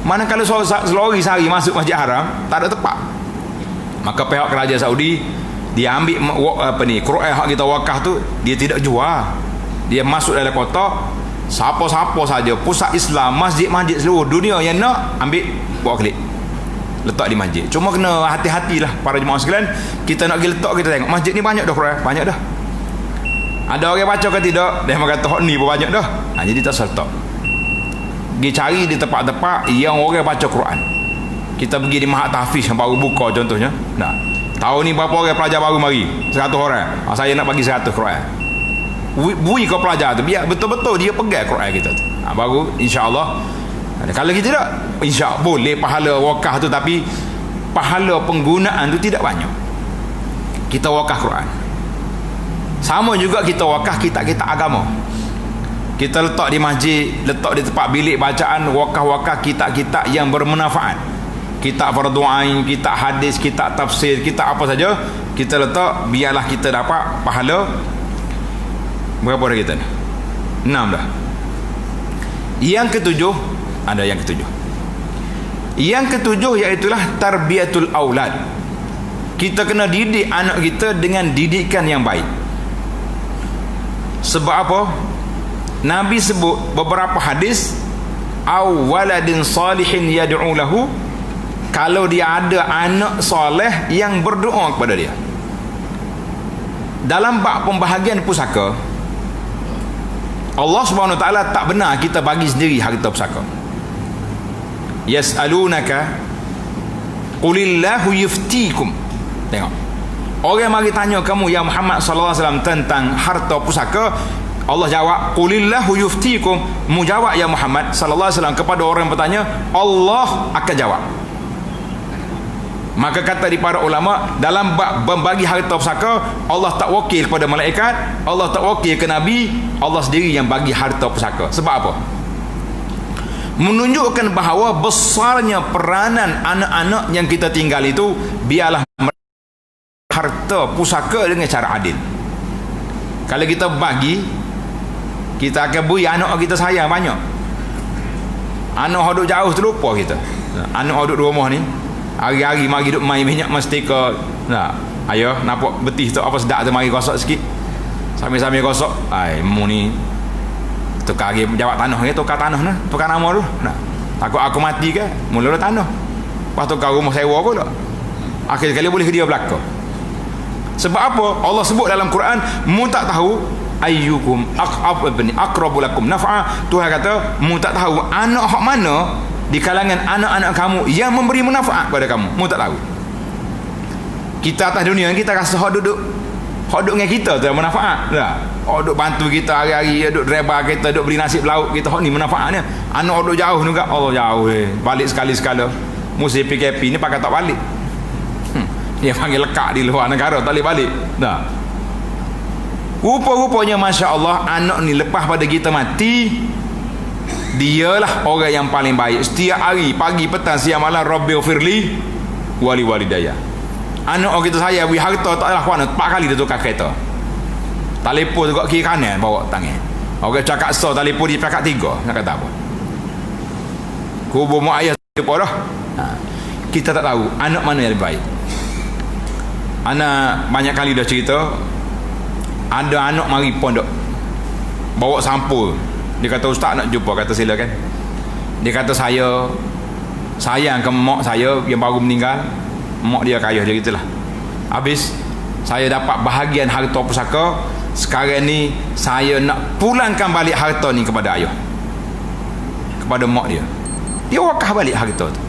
Mana kalau selori sehari masuk Masjid Haram, tak ada tempat. Maka pihak kerajaan Saudi dia ambil Quran hak kita wakaf tu, dia tidak jual. Dia masuk dalam kotak, siapa-siapa saja pusat Islam, masjid-masjid seluruh dunia yang nak ambil, bawa klik, letak di masjid. Cuma kena hati-hatilah para jemaah sekalian, kita nak pergi letak, kita tengok masjid ni banyak dah Quran, banyak dah. Ada orang baca ke tidak? Dia kata hak ni pun banyak dah. Jadi tak serta. Pergi cari di tempat-tempat yang orang baca Quran. Kita pergi di Mahat Tahfiz yang baru buka contohnya. Nah, tahun ni berapa orang pelajar baru mari? 100 orang. Saya nak bagi 100 Quran. Bui kau pelajar tu, biar betul-betul dia pegang Quran kita tu. Baru insya-Allah. Kalau kita tidak, insya-Allah boleh pahala wakaf tu, tapi pahala penggunaan tu tidak banyak. Kita wakaf Quran. Sama juga kita wakaf kitab-kitab agama. Kita letak di masjid, letak di tempat bilik bacaan, wakaf-wakaf kitab-kitab yang bermanfaat. Kitab fardu ain, kitab hadis, kitab tafsir, kitab apa saja, kita letak, biarlah kita dapat pahala. Berapa dah kita ni? 6 dah. Yang ketujuh, ada yang ketujuh. Yang ketujuh iaitulah tarbiyatul aulad. Kita kena didik anak kita dengan didikan yang baik. Sebab apa? Nabi sebut beberapa hadis, aw waladin salihin yad'u lahu, kalau dia ada anak soleh yang berdoa kepada dia. Dalam bab pembahagian pusaka, Allah Subhanahu Wa Taala tak benar kita bagi sendiri harta pusaka. Yas'alunaka qulillahu yuftikum. Tengok, orang mari tanya kamu ya Muhammad sallallahu alaihi wasallam tentang harta pusaka, Allah jawab qulillahu yuftikum. Mujawab ya Muhammad sallallahu alaihi wasallam kepada orang yang bertanya, Allah akan jawab. Maka kata di para ulama, dalam bab membagi harta pusaka, Allah tak wakil kepada malaikat, Allah tak wakil ke Nabi, Allah sendiri yang bagi harta pusaka. Sebab apa? Menunjukkan bahawa besarnya peranan anak-anak yang kita tinggal itu, biarlah harta pusaka dengan cara adil. Kalau kita bagi, kita akan beri anak kita sayang banyak. Anak duduk jauh terlupa kita. Anak duduk di rumah ni, hari-hari mari duduk main minyak mesti ke, nah, ayah nampak betih tu apa sedap tu, mari gosok sikit. Sambil-sambil gosok, ai mu ni tukar lagi jawab tanah ni, tukar tanah nah, tukar nama tu. Nah, takut aku mati ke, mula tanah. Lepas tukar rumah sewa pula. Akhir sekali boleh dia belaka. Sebab apa? Allah sebut dalam Quran, mu tak tahu ayyukum aqrabu lakum naf'a. Tuhan kata, mu tak tahu anak hak mana di kalangan anak-anak kamu yang memberi manfaat kepada kamu. Mu tak tahu. Kita atas dunia kita rasa hak duduk dengan kita tu manfaat. Dah. Hak duduk bantu kita hari-hari, duduk driver kita, duduk beli nasi lauk kita, hak ni manfaatnya. Anak duduk jauh juga, Allah jauh balik sekali-sekala. Musim PKP ni pakai tak balik. Dia panggil lekat di luar negara, tak boleh balik. Dah. Rupa-rupanya Masya Allah, anak ni lepas pada kita mati, dialah orang yang paling baik. Setiap hari, pagi, petang, siang, malam, Rabbighfirli wali walidayya. Anak orang kita saya beri harta tak adalah kuana, 4 kali dia tukar kereta. Telefon juga kiri kanan bawa tangan. Orang cakap so, telefon dia cakap 3. Nak kata apa? Kubur mak ayah apa dah? Kita tak tahu anak mana yang lebih baik. Anak banyak kali dah cerita, ada anak mari pondok bawa sampul. Dia kata, ustaz nak jumpa. Kata silakan. Dia kata, saya sayang ke mak saya yang baru meninggal. Mak dia kaya dia gitulah. Habis saya dapat bahagian harta pusaka, sekarang ni saya nak pulangkan balik harta ni kepada ayah, kepada mak dia. Dia wakaf balik harta tu.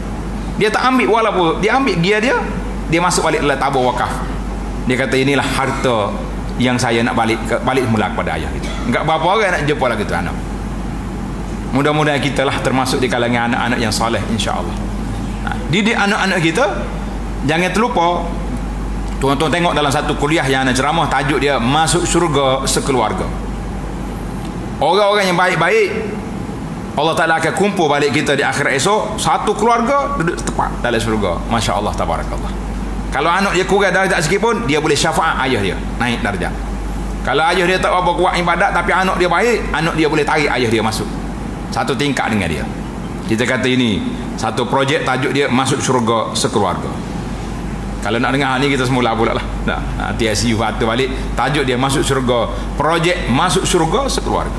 Dia tak ambil, walaupun dia ambil gear dia masuk balik dalam tabur wakaf. Dia kata inilah harta yang saya nak balik semula kepada ayah kita. Enggak berapa orang nak jumpa lagi tu anak. Mudah-mudahan kita lah termasuk di kalangan anak-anak yang soleh, insya-Allah. Didik anak-anak kita, jangan terlupa. Tuan-tuan tengok dalam satu kuliah yang ada ceramah, tajuk dia masuk syurga sekeluarga. Orang-orang yang baik-baik, Allah Ta'ala akan kumpul balik kita di akhirat esok, satu keluarga duduk tepat dalam syurga. Masya Allah, tabarakallah. Kalau anak dia kurang darjat sikit pun, dia boleh syafaat ayah dia, naik darjat. Kalau ayah dia tak apa kuat ibadat, tapi anak dia baik, anak dia boleh tarik ayah dia masuk satu tingkat dengan dia. Kita kata ini satu projek, tajuk dia masuk syurga sekeluarga. Kalau nak dengar ni, kita semula pula lah. TSU atur balik, tajuk dia masuk syurga, projek masuk syurga sekeluarga.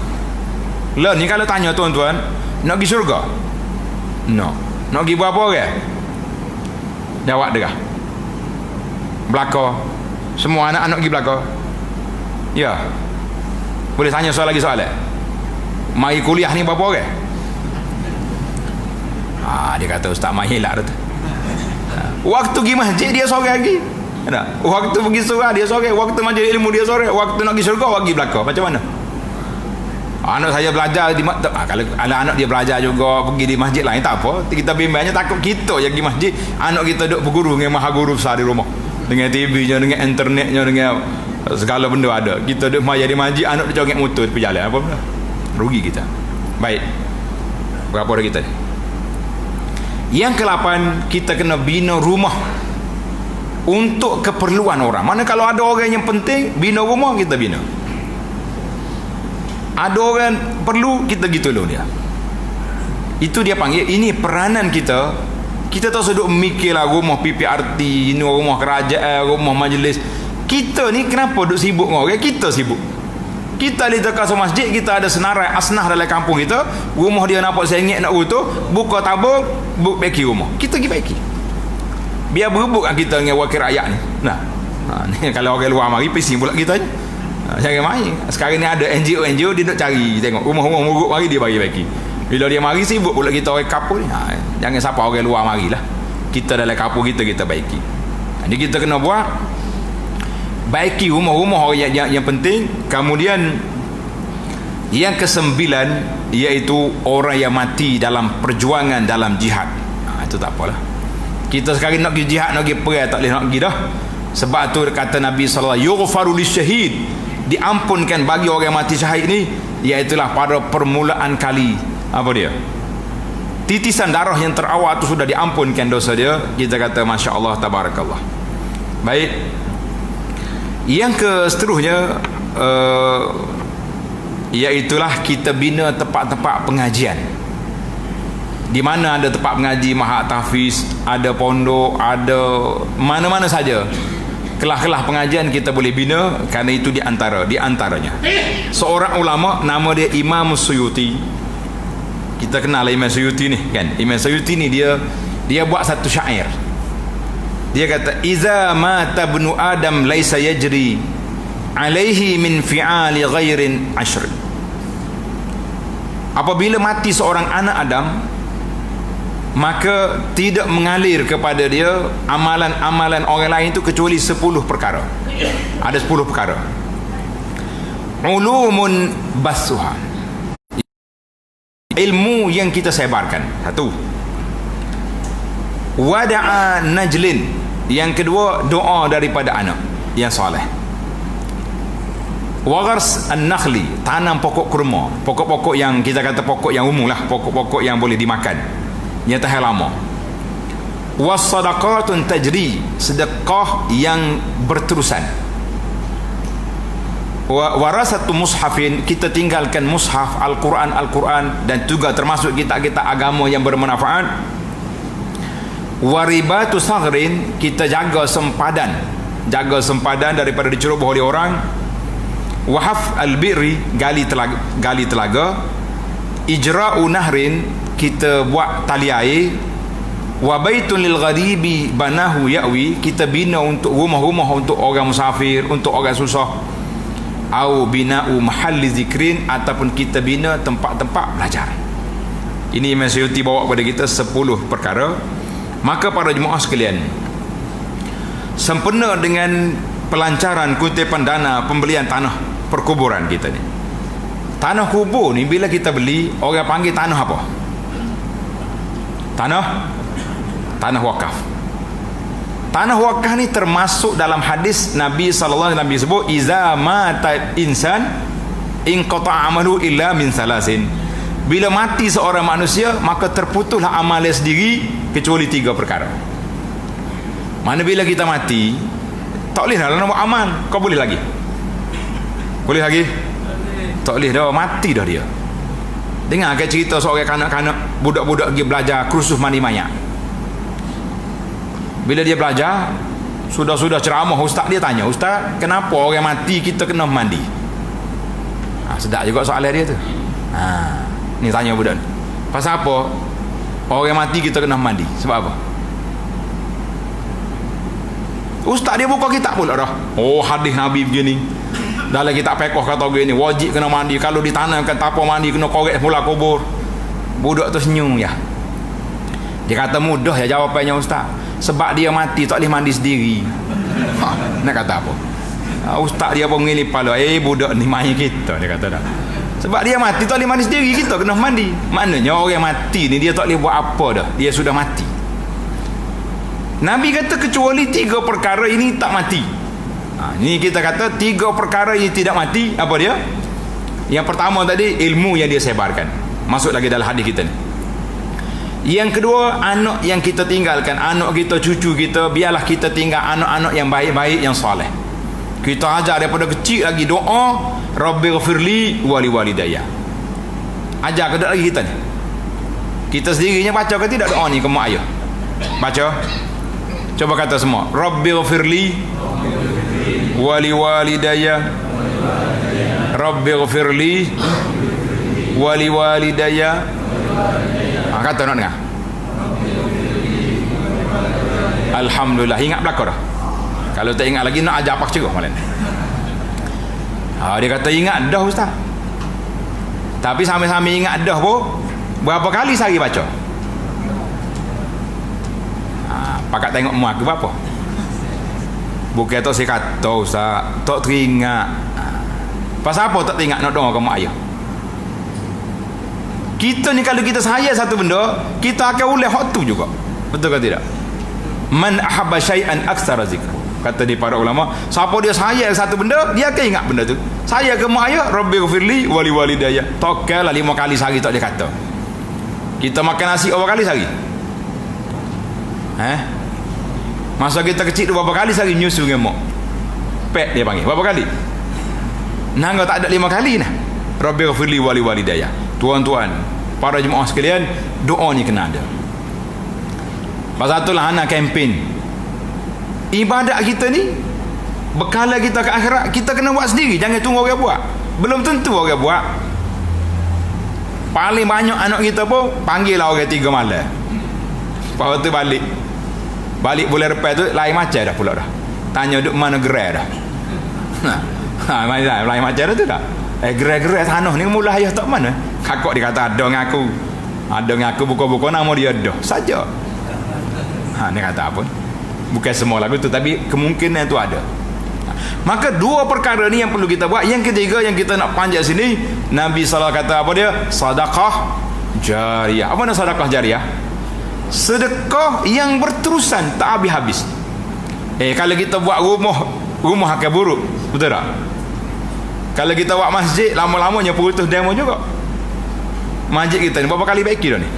Lah ni kalau tanya tuan-tuan, nak pergi syurga? No. Nak pergi berapa orang? Jawab dia. Belaka. Semua anak pergi belaka. Ya. Boleh tanya soal lagi soalan? Mari kuliah ni berapa orang? Dia kata ustaz mahir lah tu. Waktu pergi masjid dia seorang lagi. Waktu pergi surah dia seorang, waktu majlis ilmu dia seorang, waktu nak pergi syurga pergi belaka. Macam mana? Anak saya belajar di kalau anak dia belajar juga pergi di masjid lain tak apa, kita bimbangnya takut kita yang pergi masjid, anak kita duduk berguru dengan maha guru besar di rumah, dengan TV-nya, dengan internetnya, dengan segala benda ada. Kita duduk maya di masjid, anak dia congek motor pergi jalan, apa benda? Rugi kita. Baik, berapa dah kita ni? Yang ke-8, kita kena bina rumah untuk keperluan orang. Mana kalau ada orang yang penting, bina rumah, kita bina. Ada orang perlu, kita gitu tolong dia. Itu dia panggil, ini peranan kita. Kita tak seduk mikirlah rumah PPRT, ini rumah kerajaan, rumah majlis. Kita ni kenapa duk sibuk dengan orang? Kita sibuk. Kita di dekat masjid, kita ada senarai asnah dalam kampung kita, rumah dia nampak sengit nak utuh, buka tabung, baiki rumah. Kita pergi baiki. Biar berebut kita dengan wakil rakyat ni. Ni kalau orang luar mari, pising pula kita je. Jangan main. Sekarang ni ada NGO dia nak cari, tengok rumah-rumah muruk mari dia bagi baiki. Bila dia mari sibuk pula kita orang kapur ni. Jangan siapa orang luar marilah. Kita dalam kapur kita baiki. Jadi kita kena buat baiki rumah-rumah orang yang penting. Kemudian yang ke-9 iaitu orang yang mati dalam perjuangan dalam jihad. Itu tak apalah. Kita sekarang nak pergi jihad, nak pergi perang, tak boleh nak pergi dah. Sebab tu kata Nabi sallallahu alaihi wasallam, yughfaru lisyahid, diampunkan bagi orang yang mati syahid ni, iaitulah pada permulaan kali apa dia, titisan darah yang terawal tu sudah diampunkan dosa dia. Kita kata Masya Allah, tabarakallah. Baik, yang seterusnya iaitulah kita bina tempat-tempat pengajian. Di mana ada tempat pengaji, mahat tahfiz, ada pondok, ada mana-mana saja kelah-kelah pengajian kita boleh bina. Kerana itu diantaranya seorang ulama nama dia Imam Suyuti. Kita kenal Imam Suyuti ni kan. Imam Suyuti ni dia buat satu syair. Dia kata, iza mata ibnu adam laisa yajri alaihi min fi'ali ghairin ashri. Apabila mati seorang anak Adam, maka tidak mengalir kepada dia amalan-amalan orang lain itu kecuali 10 perkara. Ada 10 perkara. Ulumun basuha, ilmu yang kita sebarkan. Satu. Wada'a najlin, yang kedua doa daripada anak yang soleh. Waghars an-nakhli, tanam pokok kurma, pokok-pokok yang kita kata pokok yang umum lah, pokok-pokok yang boleh dimakan, yang tahan lama. Was-sadaqatun tajri, sedekah yang berterusan. Warasatu mushafin, kita tinggalkan mushaf Al-Quran dan juga termasuk kitab-kitab agama yang bermanfaat. Waribatu saghrin, kita jaga sempadan daripada diceroboh oleh orang. Wahaf al-birri, gali telaga. Ijra'u nahrin, kita buat tali air. Wa baitun lil gharibi banahu ya'wi, kita bina untuk rumah-rumah untuk orang musafir, untuk orang susah. Au bina'u mahalli zikrin, ataupun kita bina tempat-tempat belajar. Ini Imam Suyuti bawa kepada kita 10 perkara. Maka para jemaah sekalian, sempena dengan pelancaran kutipan dana pembelian tanah perkuburan kita ni. Tanah kubur ni bila kita beli, orang panggil tanah apa? Tanah wakaf. Tanah wakaf ni termasuk dalam hadis Nabi sallallahu alaihi wasallam sebut iza mata insan in qata amalu illa min salasin. Bila mati seorang manusia, maka terputuslah amalnya sendiri kecuali 3 perkara. Mana bila kita mati, tak boleh dah nak buat amal. Kau boleh lagi? Boleh lagi? Tak boleh dah, mati dah dia. Dengar ke cerita seorang kanak-kanak budak-budak pergi belajar kursus mandi mayat. Bila dia belajar, sudah ceramah, ustaz dia tanya, "Ustaz, kenapa orang mati kita kena mandi?" Sedap juga soalan dia tu. Ni tanya budak ni, pasal apa orang mati kita kena mandi? Sebab apa? Ustaz dia buka kitab pula dah. Oh, hadis Nabi begini. Dalam kitab fiqh kata begini, wajib kena mandi. Kalau ditanamkan tanpa mandi kena korek pula kubur. Budak tu senyum ya. Dia kata mudah ya jawapannya ustaz. Sebab dia mati tak boleh mandi sendiri. Nak kata apa? Ustaz dia pun mengilik kepala. Budak ni main kita, dia kata dah. Sebab dia mati tak boleh mandi sendiri, kita kena mandi. Maknanya orang mati ni dia tak boleh buat apa dah. Dia sudah mati. Nabi kata kecuali 3 perkara ini tak mati. Ini kita kata 3 perkara ini tidak mati. Apa dia? Yang pertama tadi, ilmu yang dia sebarkan. Masuk lagi dalam hadis kita ni. Yang kedua, anak yang kita tinggalkan, anak kita, cucu kita, biarlah kita tinggal anak-anak yang baik-baik, yang soleh. Kita ajar daripada kecil lagi doa, Rabbighfirli wa liwalidayya. Ajar ke tak lagi kita ni? Kita sendirinya baca ke tidak doa ni ke mak ayah? Baca. Coba kata semua, Rabbighfirli wa liwalidayya. Rabbighfirli wa liwalidayya. Kata nak dengar. Alhamdulillah, ingat belakang dah. Kalau tak ingat lagi nak ajar apa cerah malam ni. Dia kata ingat dah ustaz. Tapi sambil-sambil ingat dah pun berapa kali sehari baca? Pakat tengok mak ke berapa? Bukan tu saya kata ustaz, tak teringat. Pasal apa tak teringat nak doa ke mak ayah? Kita ni kalau kita sayang satu benda, kita akan ulih hak tu juga. Betul ke tidak? Man ahabba syai'an aktsara zikra. Kata di para ulama, siapa dia sayang satu benda, dia akan ingat benda tu. Saya ke mak ayah, Rabbighfirli wa liwalidayya. Tokellah 5 kali sehari tak dia kata. Kita makan nasi berapa kali sehari? Masa kita kecil tu berapa kali sehari nyusu dengan mak? Pek dia panggil. Berapa kali? Nangga tak ada 5 kali nah. Rabbighfirli wa liwalidayya. Tuan-tuan, para jemaah sekalian, doa ni kena ada. Pasal itulah anak kempen. Ibadat kita ni, bekal kita ke akhirat, kita kena buat sendiri. Jangan tunggu orang buat. Belum tentu orang buat. Paling banyak anak kita pun panggil lah orang 3 malam. Lepas tu balik bulan lepas tu lain macam dah pula dah. Tanya duk mana gerai dah. Lain macam dah tu dah. Gerai-gerai tanah ni mula ayah tak mana? Kakak dia kata ada dengan aku. Ada dengan aku, buka-buka nama dia dah saja. Ni kata apa? Bukan semua lagu tu, tapi kemungkinan tu ada. Maka 2 perkara ni yang perlu kita buat. Yang ketiga yang kita nak panjat sini, Nabi SAW kata apa dia? Sedekah jariyah. Apa makna sedekah jariyah? Sedekah yang berterusan, tak habis-habis. Kalau kita buat rumah akan buruk, betul tak? Kalau kita buat masjid, lama-lamanya putus demo juga. Masjid kita ni berapa kali baiki dah ni?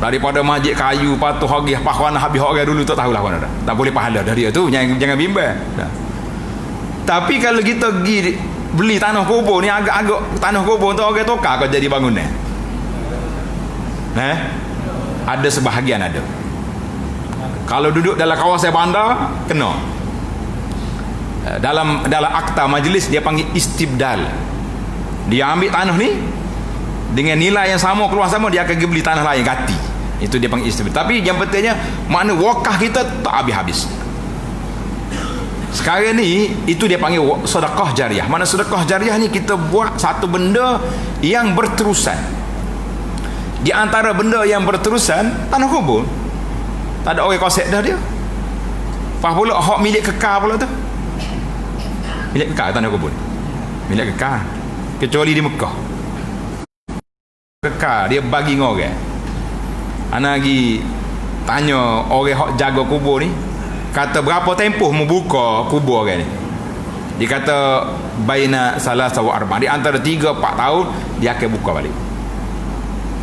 Daripada masjid kayu, patuh harga, pahlawan habis harga dulu tak tahulah mana dah. Tak boleh pahala dah dia tu, jangan bimbang. Tapi kalau kita pergi beli tanah kubur ni, agak-agak tanah kubur tu orang tukar kau jadi bangunan. Ada sebahagian ada. Kalau duduk dalam kawasan bandar, kena. Dalam akta majlis dia panggil istibdal. Dia ambil tanah ni dengan nilai yang sama, keluar sama, dia akan pergi beli tanah lain ganti. Itu dia panggil istibdal. Tapi yang pentingnya makna wakaf kita tak habis-habis. Sekarang ni itu dia panggil sedekah jariyah. Mana sedekah jariyah ni kita buat satu benda yang berterusan. Di antara benda yang berterusan, tanah kubur. Tak ada orang kosek dah dia. Pas pula hak milik kekal pula tu. Milik kekal tanah kubur. Milik kekal. Kecuali di Mekah. Kekal dia bagi orang. Ana lagi tanya orang hak jaga kubur ni, kata berapa tempoh membuka kubur orang ni. Dia kata baina salasa wa arba, di antara 3-4 tahun dia akan buka balik.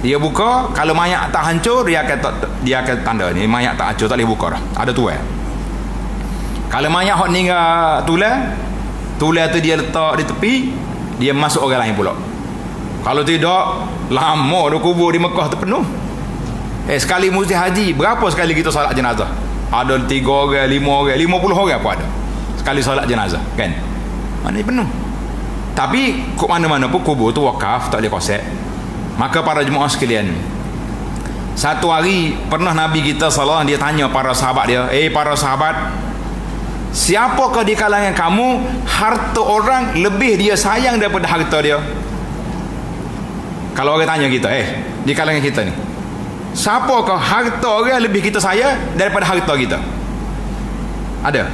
Dia buka, kalau mayat tak hancur dia akan tanda ni mayat tak hancur, tak boleh buka dah. Ada tuai. Kalau mayat hak meninggal tulang tu dia letak di tepi, dia masuk orang lain pula. Kalau tidak, lama dah kubur di Mekah terpenuh. Sekali mesti haji, berapa sekali kita solat jenazah? Ada 3 orang, 5 orang, 50 orang pun ada. Sekali solat jenazah, kan? Mana penuh. Tapi kok mana-mana pun kubur tu wakaf, tak boleh kosek. Maka para jemaah sekalian, satu hari pernah Nabi kita sallallahu alaihi wasallam dia tanya para sahabat dia, para sahabat, siapakah di kalangan kamu harta orang lebih dia sayang daripada harta dia? Kalau orang tanya kita, di kalangan kita ni, siapakah harta orang lebih kita sayang daripada harta kita? Ada?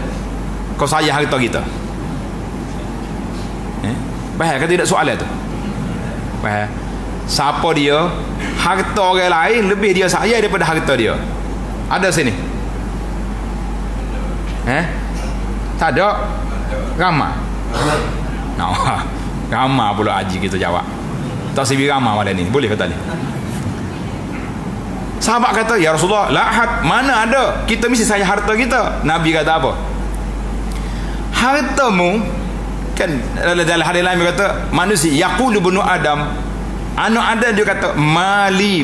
Kau sayang harta kita? Faham ke tidak soalan tu? Faham? Siapa dia? Harta orang lain lebih dia sayang daripada harta dia. Ada sini? Tak ada? Ramah? Ramah pula haji kita jawab. Tak sibi ramah malam ni. Boleh kata ni? Sahabat kata, ya Rasulullah, la ahad, mana ada, kita mesti sayang harta kita. Nabi kata apa? Hartamu, kan dalam hadis lain dia kata, manusia yaqulu ibnu adam, anak Adam dia kata mali,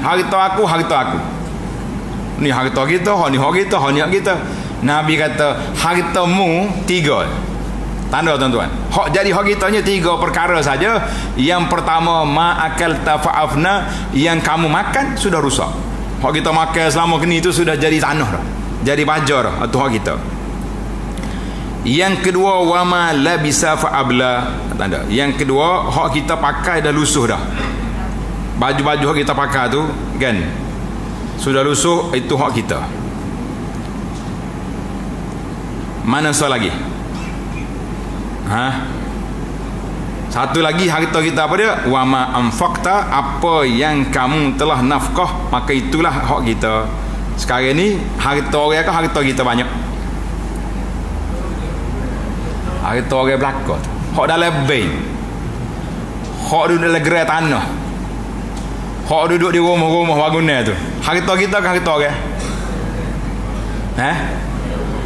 harta aku. Ni harta kita, ni hak kita, ni hak kita. Nabi kata hartamu 3. Tanda tuan-tuan, hak jadi hak kitanya 3 perkara saja. Yang pertama, ma akal tafa'afna, yang kamu makan sudah rusak. Hak kita makan selama ni itu sudah jadi tanah dah, jadi bajar dah, itu hak kita. Yang kedua, wama labisa fa'abla, tanda. Yang kedua, hak kita pakai dah lusuh dah. Baju-baju hak kita pakai tu kan sudah lusuh, itu hak kita. Mana soal lagi? Satu lagi harta kita apa dia? Wama anfaqta, apa yang kamu telah nafkah, maka itulah hak kita. Sekarang ni harta orang ke harta kita banyak? Harta orang belakang tu, hak dalam bank, hak duduk dalam gerai tanah, hak duduk di rumah-rumah bangunan tu, harta kita ke harta orang?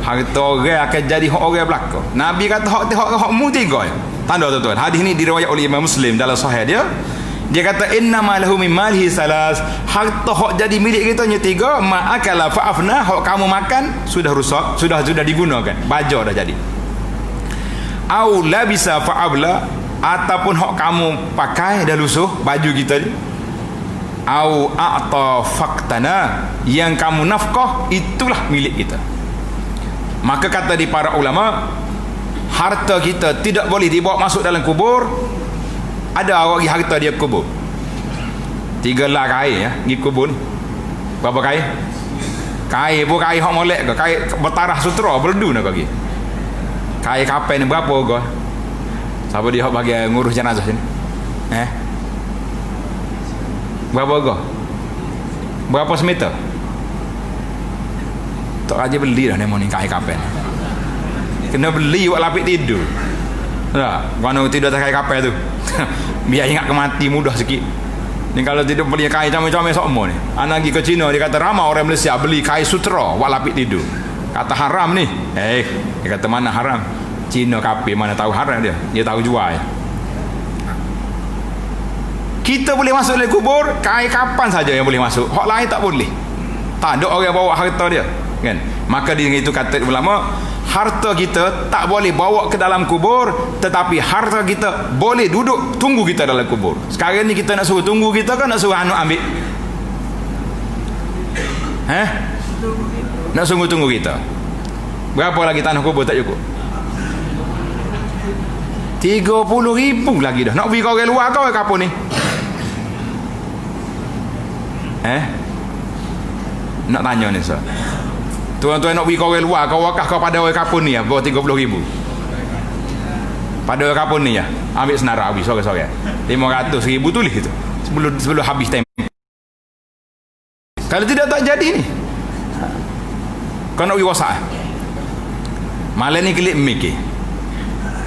Harta orang akan jadi hak orang belakang. Nabi kata hakmu 3. Tanda tuan-tuan, hadis ni diriwayat oleh Imam Muslim dalam sahih dia. Dia kata innama lahu min malihi salas, harta hak jadi milik kita nya 3. Ma akala fa'afna, hak kamu makan sudah rusak, sudah digunakan, baja dah jadi. Au labisa fa'abla, ataupun hak kamu pakai dah lusuh, baju kita ni. Au a'ta faqtana, yang kamu nafkah itulah milik kita. Maka kata di para ulama, harta kita tidak boleh dibawa masuk dalam kubur. Ada orang pergi harta dia kubur 3 lah kain pergi kubur ni. Berapa kain? Kain pun kain hak molek ke? Kain bertarah sutera berdu nak bagi. Kain kapen ni berapa harga? Siapa dia hak bagi ngurus jenazah sini? Berapa harga? Berapa semeter? Tak aja beli dah ni kain kapen. Kena beli buat lapik tidur. Tak, mana tidur atas kain kapal tu. Biar ingat kemati mudah sikit. Ni kalau tidur beli kain comel-comel semua ni. Anak pergi ke Cina, dia kata ramai orang Malaysia beli kain sutera buat lapik tidur. Kata haram ni. Dia kata mana haram? Cina kapal mana tahu haram dia. Dia tahu jual. Kita boleh masuk dalam kubur, kain kapan saja yang boleh masuk. Hak lain tak boleh. Tak ada orang bawa harta dia. Kan? Maka dengan itu kata ulama, harta kita tak boleh bawa ke dalam kubur, tetapi harta kita boleh duduk tunggu kita dalam kubur. Sekarang ni kita nak suruh tunggu kita kan nak suruh anak ambil? Nak sungguh tunggu kita. Berapa lagi tanah kubur tak cukup? 30,000 lagi dah. Nak pergi ke orang luar kau kapur ni? Nak tanya ni so. Tuan-tuan nak pergi kau orang luar, kau wakaf kau pada orang kapun ni ya, bawah 30,000. Pada orang kapun ni ya, ambil senara habis sore-sore. 500,000 tulis itu. Sebelum habis time. Kalau tidak tak jadi ni. Kau nak pergi WhatsApp. Malam ni klik mikir.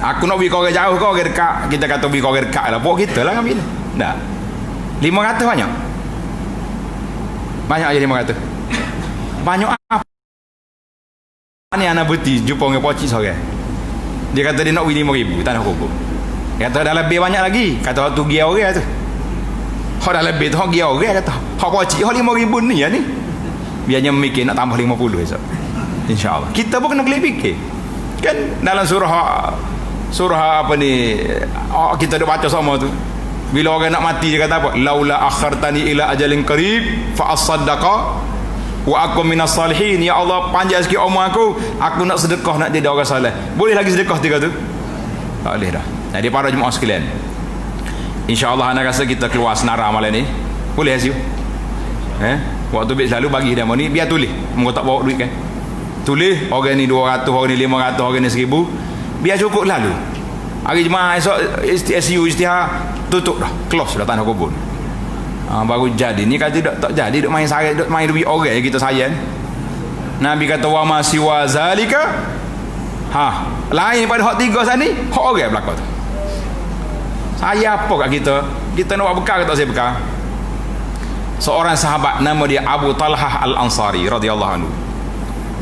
Aku nak pergi kau orang jauh, kau orang dekat. Kita kata pergi kau orang dekat lah. Buat kita lah ambil. Dah. 500 banyak. Banyak aja 500. Banyak apa? Ni anak beti jumpa dengan pocik sore. Dia kata dia nak pergi 5,000 tanah kubur. Dia kata dah lebih banyak lagi. Kata tu gia orang tu. Hak dah lebih tu hak gia orang kata. Hak pocik hak 5,000 ni ya ni. Biarnya mikir nak tambah 50 esok. Insya-Allah. Kita pun kena klik fikir. Kan dalam surah apa ni kita dah baca sama tu. Bila orang nak mati dia kata apa? Laula akhartani ila ajalin qarib fa asaddaqa wa aku minas salihin. Ya Allah, panjang sikit umur aku nak sedekah, nak jadi orang soleh. Boleh lagi sedekah tiga tu? Tak boleh dah. Jadi para jemaah sekalian, insya-Allah ana rasa kita keluar senara malam ni. Boleh Hasil? Waktu biar selalu bagi dia ni biar tulis. Moga tak bawa duit kan. Tulis orang ni 200, orang ni 500, orang ni 1,000. Biar cukup lalu. Hari jemaah esok SU istihar tutup dah. Close dah tanah kubur. Baru jadi ni kalau tidak tak jadi duk main sari, duk main duit orang yang kita sayang. Nabi kata wa ma siwa zalika lain daripada hak tiga sani hak orang belaka tu. Saya apa kat kita nak buat bekal ke tak saya bekal? Seorang sahabat nama dia Abu Talhah Al-Ansari radhiyallahu anhu.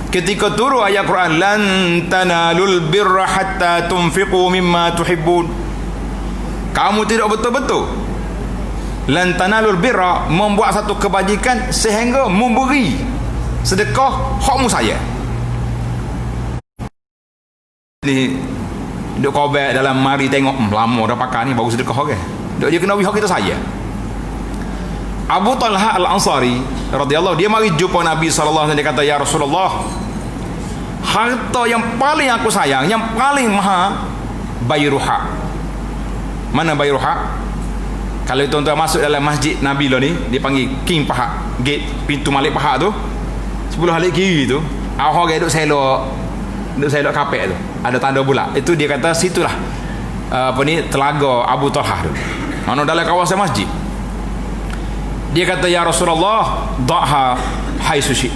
Ketika turun ayat Quran lan tanalul birra hatta tunfiqu mimma tuhibbun. Kamu tidak betul-betul lan tanalul birra, membuat satu kebajikan sehingga memberi sedekah hakmu saya. Ni duk kobek dalam mari tengok lama dah pakai ni baru sedekah orang. Duk dia kena hak kita saya. Abu Talha Al-Ansari radhiyallahu, dia mari jumpa Nabi sallallahu alaihi wasallam, dia kata ya Rasulullah, harta yang paling aku sayang, yang paling maha bayruha. Mana bayruha? Kalau tuan-tuan masuk dalam masjid Nabi lah ni, dia panggil King Pahak, gate pintu Malik Pahak tu, 10 halik kiri tu, orang duduk selok kapek tu, ada tanda bulat. Itu dia kata situlah telaga Abu Talhah tu. Mana dalam kawasan masjid. Dia kata ya Rasulullah, da'ha haitsu syi'.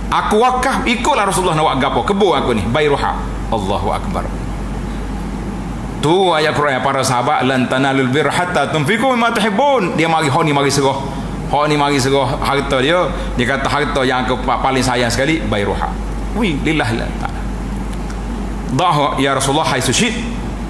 Aku wakaf, ikutlah Rasulullah nak buat gapo, kebun aku ni, bayruha. Allahu akbar. Tu ayat Quran para sahabat lan tanalul birra hatta tunfiqu mimma tuhibbun. Dia mari hak ni mari serah. Hak ni mari serah harta dia. Dia kata harta yang aku paling sayang sekali bayruha. Wi lillahi ta'ala. Dah ya Rasulullah haitsu syi'.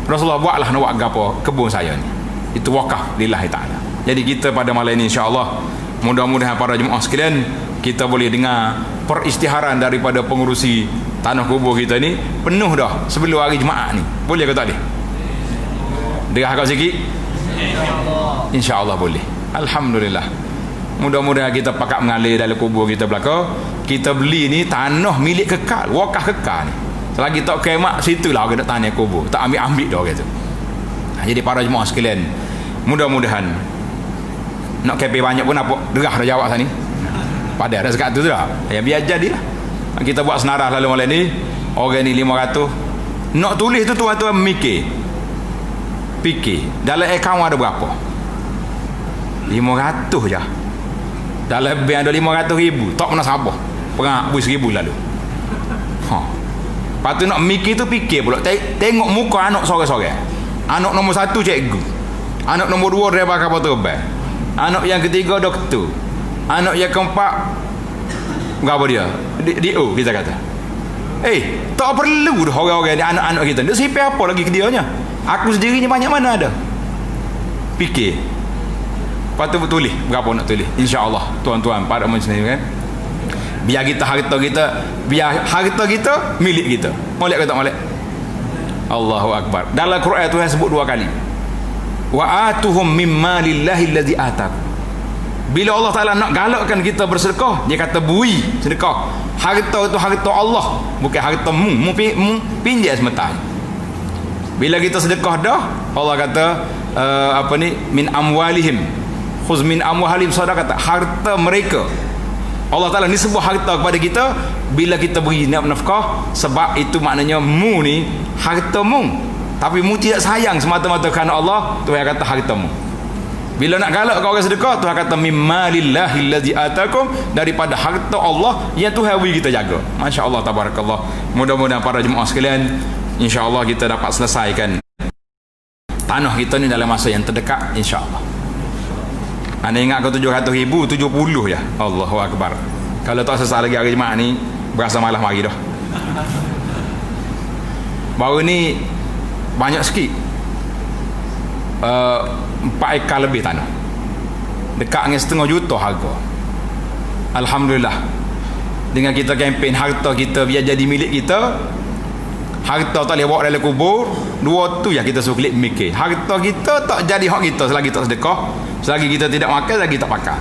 Rasulullah buatlah nak buat gapo kebun saya ni. Itu wakaf lillahi ta'ala. Jadi kita pada malam ini insya-Allah mudah-mudahan para jemaah sekalian kita boleh dengar peristiharan daripada pengurusi tanah kubur kita ni penuh dah sebelum hari Jumaat ni. Boleh ke tak boleh? Dengar kau sikit? InsyaAllah boleh. Alhamdulillah. Mudah-mudahan kita pakat mengalir dalam kubur kita belaka. Kita beli ni tanah milik kekal, wakaf kekal ni. Selagi tak kemak, situlah orang nak tanah kubur. Tak ambil-ambil dah orang tu. Jadi para jemaah sekalian, mudah-mudahan nak KP banyak pun apa derah dah jawab sana ni. Pada ada sekat tu dah. Ya biar jadilah. Kita buat senarah lalu malam ni. Orang ni 500. Nak tulis tu tuan-tuan fikir dalam akaun ada berapa? 500 je. Dalam bank ada 500,000, tak pernah sabar. Perang 1,000 lalu. Lepas tu nak mikir tu fikir pula. Tengok muka anak sore-sore. Anak nombor 1 cikgu. Anak nombor 2 driver kapal terbang. Anak yang ketiga doktor. Anak yang keempat apa dia? DO kita kata. Tak perlu dah orang-orang ni anak-anak kita. Dia siapa apa lagi ke dianya? Aku sendiri ni banyak mana ada. Fikir. Lepas tu tulis berapa nak tulis. InsyaAllah tuan-tuan pada macam ni kan. Biar harta kita milik kita. Molek ke tak molek? Allahu Akbar. Dalam Quran Tuhan sebut 2 kali. Wa atuhum mimma lillahi allazi atakum. Bila Allah Ta'ala nak galakkan kita bersedekah, dia kata bui sedekah. Harta itu harta Allah, bukan harta mu pinjam semata. Bila kita sedekah dah, Allah kata min amwalihim khuz min amwalihim sadaqatan, harta mereka. Allah Ta'ala ni sebuah harta kepada kita bila kita beri nafkah, sebab itu maknanya mu ni hartamu, tapi mu tidak sayang semata-mata kerana Allah. Tuhan kata hartamu. Bila nak galak kau orang sedekah, Tuhan kata mimmalillahi allazi atakum, daripada harta Allah yang Tuhan beri kita jaga. Masya-Allah, tabarakallah. Mudah-mudahan para jemaah sekalian, insya-Allah kita dapat selesaikan tanah kita ni dalam masa yang terdekat, insya-Allah. Anda ingat kau 700,000, 70 ya. Allahu Akbar. Kalau tak selesai lagi hari Jumaat ni, berasa malah mari dah. Baru ni banyak sikit. 4 ekar lebih tanah. Dekat dengan 1,5 juta harga. Alhamdulillah. Dengan kita kempen harta kita biar jadi milik kita. Harta tak boleh bawa dalam kubur. Dua tu yang kita suruh klik mikir. Harta kita tak jadi hak kita selagi tak sedekah, selagi kita tidak makan, selagi tak pakai.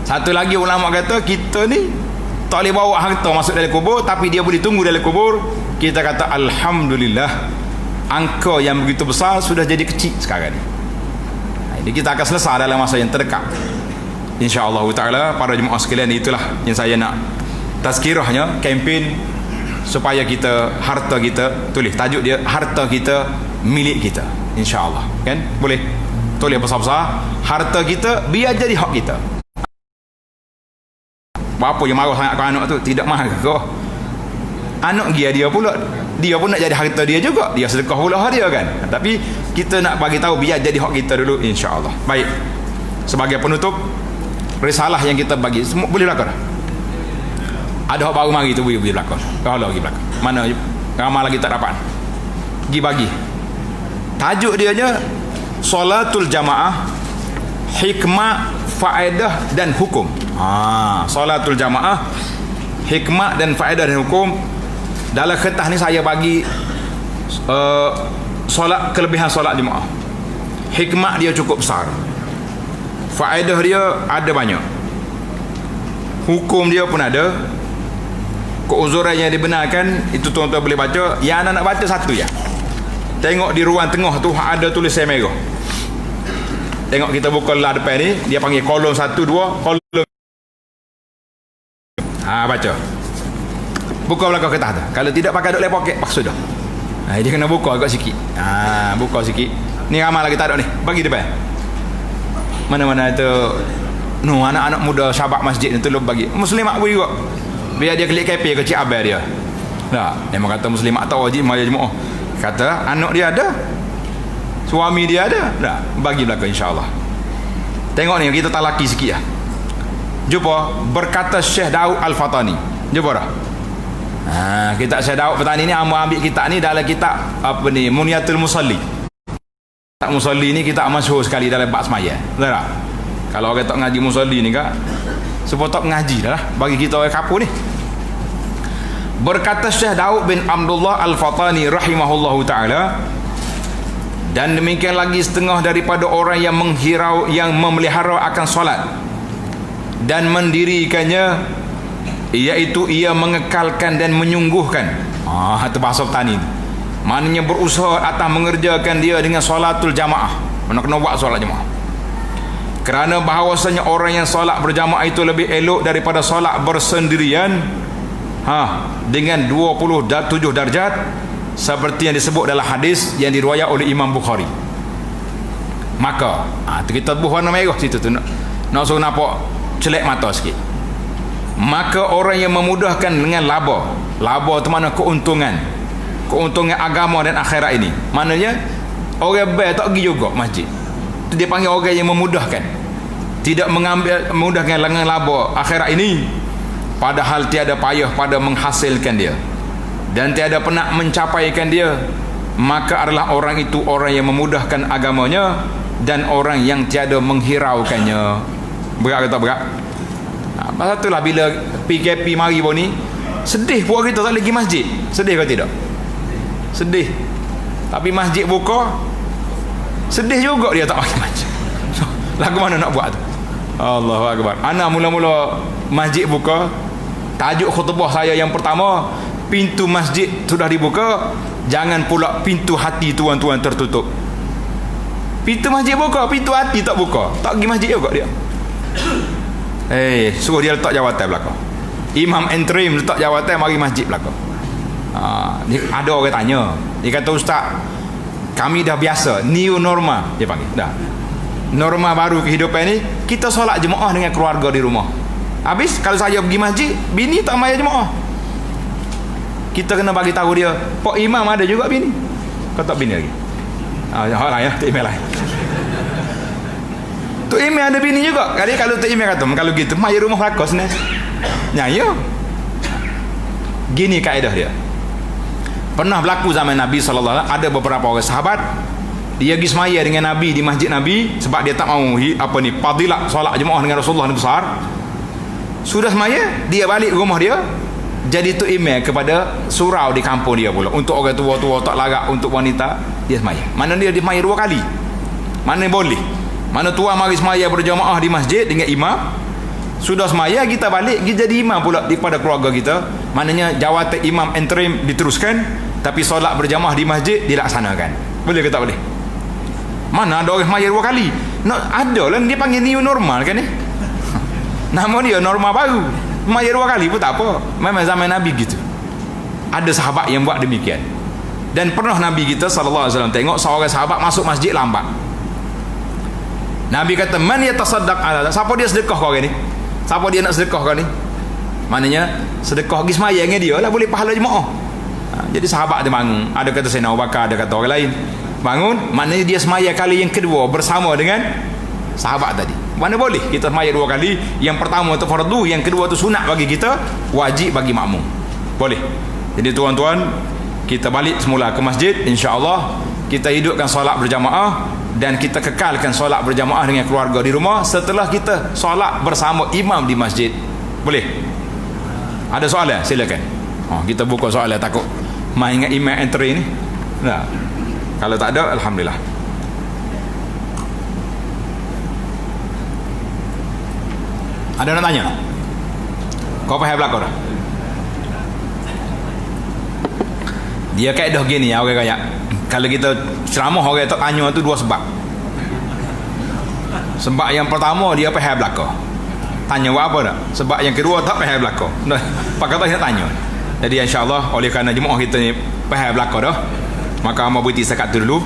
Satu lagi ulama kata kita ni tak boleh bawa harta masuk dalam kubur, tapi dia boleh tunggu dalam kubur. Kita kata alhamdulillah, angka yang begitu besar sudah jadi kecil sekarang ni. Jadi kita akan selesai dalam masa yang terdekat, insya-Allah taala. Para jemaah sekalian, itulah yang saya nak tazkirahnya, kempen supaya kita, harta kita, tulis tajuk dia, harta kita milik kita, insya-Allah. Kan boleh tulis besar-besar, harta kita biar jadi hak kita. Bapa yang marah sangat ke anak tu, tidak marah ke anak dia pula, dia pun nak jadi harta dia juga, dia sedekah pula dia kan. Tapi kita nak bagi tahu biar jadi hak kita dulu, insya-Allah. Baik, sebagai penutup risalah yang kita bagi, semua boleh belakang. Ada hak baru mari tu boleh belakang. Kalau lagi belakang. Mana ramai lagi tak dapat. Pergi bagi. Tajuk dia nya Solatul Jamaah, hikmah, faedah dan hukum. Solatul Jamaah, hikmah dan faedah dan hukum. Dalam kertas ni saya bagi solat, kelebihan solat jemaah. Hikmah dia cukup besar. Faedah dia ada banyak. Hukum dia pun ada. Keuzuran yang dibenarkan itu tuan-tuan boleh baca. Yang anda nak baca satu ya. Tengok di ruang tengah tu ada tulisan merah. Tengok kita buka lah depan ni, dia panggil kolom 1, 2, kolom. Baca. Buka belakang kertas tu. Kalau tidak pakai duk dalam poket, paksa dah. Dia kena buka agak sikit. Buka sikit. Ni ramai lagi tak ada ni. Bagi depan. Mana-mana itu anak-anak muda syabab masjid ni tu bagi. Muslimat pun juga. Biar dia klik KP kecil abang dia. Dah, memang kata muslimat tak wajib maya jemaah. Kata anak dia ada, suami dia ada. Dah, bagi belakang insya-Allah. Tengok ni, kita talaki sikit lah. Jumpa berkata Syekh Daud Al-Fatani. Jumpa dah. Kitab Syekh Daud Al-Fatani ni ambil kitab ni dalam kitab apa ni, Muniyatul Musalli. Kitab Musalli ni kitab masyhur sekali dalam bab sembahyang. Betul tak? Kalau orang tak ngaji Musalli ni kak, supaya tak ngaji dah lah. Bagi kita orang kapur ni. Berkata Syekh Daud bin Abdullah Al-Fatani rahimahullahu ta'ala, dan demikian lagi setengah daripada orang yang menghirau, yang memelihara akan solat dan mendirikannya, iaitu ia mengekalkan dan menyungguhkan. Itu bahasa petani, maknanya berusaha atas mengerjakan dia dengan solatul jamaah. Mana kena buat solat jamaah, kerana bahawasanya orang yang solat berjamaah itu lebih elok daripada solat bersendirian dengan 27 darjat, seperti yang disebut dalam hadis yang diriwayat oleh Imam Bukhari. Maka kita buh warna merah situ tu, nak suruh nampak celek mata sikit. Maka orang yang memudahkan dengan laba tu mana keuntungan agama dan akhirat ini, maknanya orang baik tak pergi juga masjid, itu dia panggil orang yang memudahkan, tidak memudahkan dengan laba akhirat ini, padahal tiada payah pada menghasilkan dia dan tiada pernah mencapaikan dia, maka adalah orang itu orang yang memudahkan agamanya dan orang yang tiada menghiraukannya. Berat atau tak berat? Pasal itulah bila PKP mari pun ni, sedih pun kita tak lagi masjid. Sedih ke tidak? Sedih. Tapi masjid buka, sedih juga dia tak pakai masjid. Lagu mana nak buat tu? Allahu Akbar. Ana mula-mula masjid buka, tajuk khutbah saya yang pertama, pintu masjid sudah dibuka, jangan pula pintu hati tuan-tuan tertutup. Pintu masjid buka, pintu hati tak buka. Tak pergi masjid juga dia. Suruh dia letak jawatan belakang. Imam interim letak jawatan mari masjid belakang. Ada orang tanya, dia kata, ustaz, kami dah biasa, new normal dia panggil. Dah. Norma baru kehidupan ni, kita solat jemaah dengan keluarga di rumah. Habis kalau saya pergi masjid, bini tak maya jemaah. Kita kena bagi tahu dia, Pak Imam ada juga bini. Kau tak bini lagi. Hak lah ya, Tok Imam lah. Tok Imam ada bini juga. Kali kalau Tok Imam kata, kalau gitu maya rumah rakus ni. Ya. Gini kaedah dia. Pernah berlaku zaman Nabi SAW, ada beberapa orang sahabat dia pergi semaya dengan Nabi di masjid Nabi sebab dia tak mau fadilat solat jemaah dengan Rasulullah ni besar. Sudah semaya, dia balik rumah dia jadi tu email kepada surau di kampung dia pula, untuk orang tua-tua tak larat, untuk wanita dia semaya. Mana dia semaya 2 kali, mana boleh, mana tua mari semaya berjamaah di masjid dengan imam, sudah semaya kita balik kita jadi imam pula daripada keluarga kita. Maknanya jawatan imam interim diteruskan, tapi solat berjamaah di masjid dilaksanakan. Boleh ke tak boleh? Mana ada orang semaya 2 kali? Ada lah, dia panggil new normal kan ni. Nama dia normal baru. Semaya 2 kali pun tak apa. Memang zaman Nabi gitu. Ada sahabat yang buat demikian. Dan pernah Nabi kita SAW tengok seorang sahabat masuk masjid lambat. Nabi kata, man yatasaddaq ala, siapa dia sedekah kau ni? Siapa dia nak sedekah kau ni? Maknanya sedekah pergi semaya dengan dia lah, boleh pahala jemaah. Jadi sahabat dia bangun. Ada kata Sayyidina Abu Bakar, ada kata orang lain. Bangun, maknanya dia semaya kali yang kedua bersama dengan sahabat tadi. Mana boleh kita semaya 2 kali. Yang pertama tu fardu, yang kedua tu sunat bagi kita, wajib bagi makmum. Boleh. Jadi tuan-tuan, kita balik semula ke masjid, insya-Allah kita hidupkan solat berjamaah dan kita kekalkan solat berjamaah dengan keluarga di rumah setelah kita solat bersama imam di masjid. Boleh? Ada soalan? Silakan. Kita buka soalan, takut main dengan imam entry ni. Nah, kalau tak ada, alhamdulillah. Ada nak tanya? Kau faham belakang dah? Dia kaedah gini ya, orang kaya. Kalau kita ceramah orang tak tanya tu 2 sebab. Sebab yang pertama dia faham belakang. Tanya buat apa dah? Sebab yang kedua tak faham belakang. Pak kata nak tanya. Jadi insya-Allah oleh kerana jemaah kita ni faham belakang dah, maka hamba berhenti sekat tu dulu.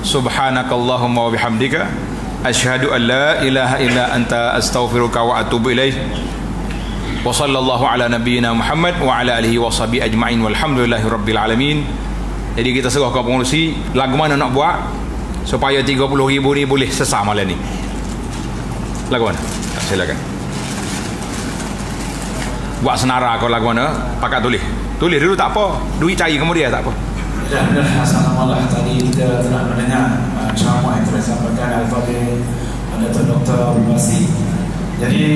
Subhanakallahumma wa bihamdika asyhadu an la ilaha illa anta astaghfiruka wa atubu ilaih. Wa sallallahu ala nabiyyina Muhammad wa ala alihi wa sahbihi ajma'in walhamdulillahi rabbil alamin. Jadi kita serah ke pengurusi lagu mana nak buat supaya 30,000 ni boleh sesah malam ni. Lagu mana? Silakan. Buat senara kau lagu mana? Pakat tulis. Tulis dulu tak apa. Duit cari kemudian tak apa. Assalamualaikum. Tadi kita telah mendengar ceramah yang telah disampaikan Al-Fadhil Dr. Basri. Jadi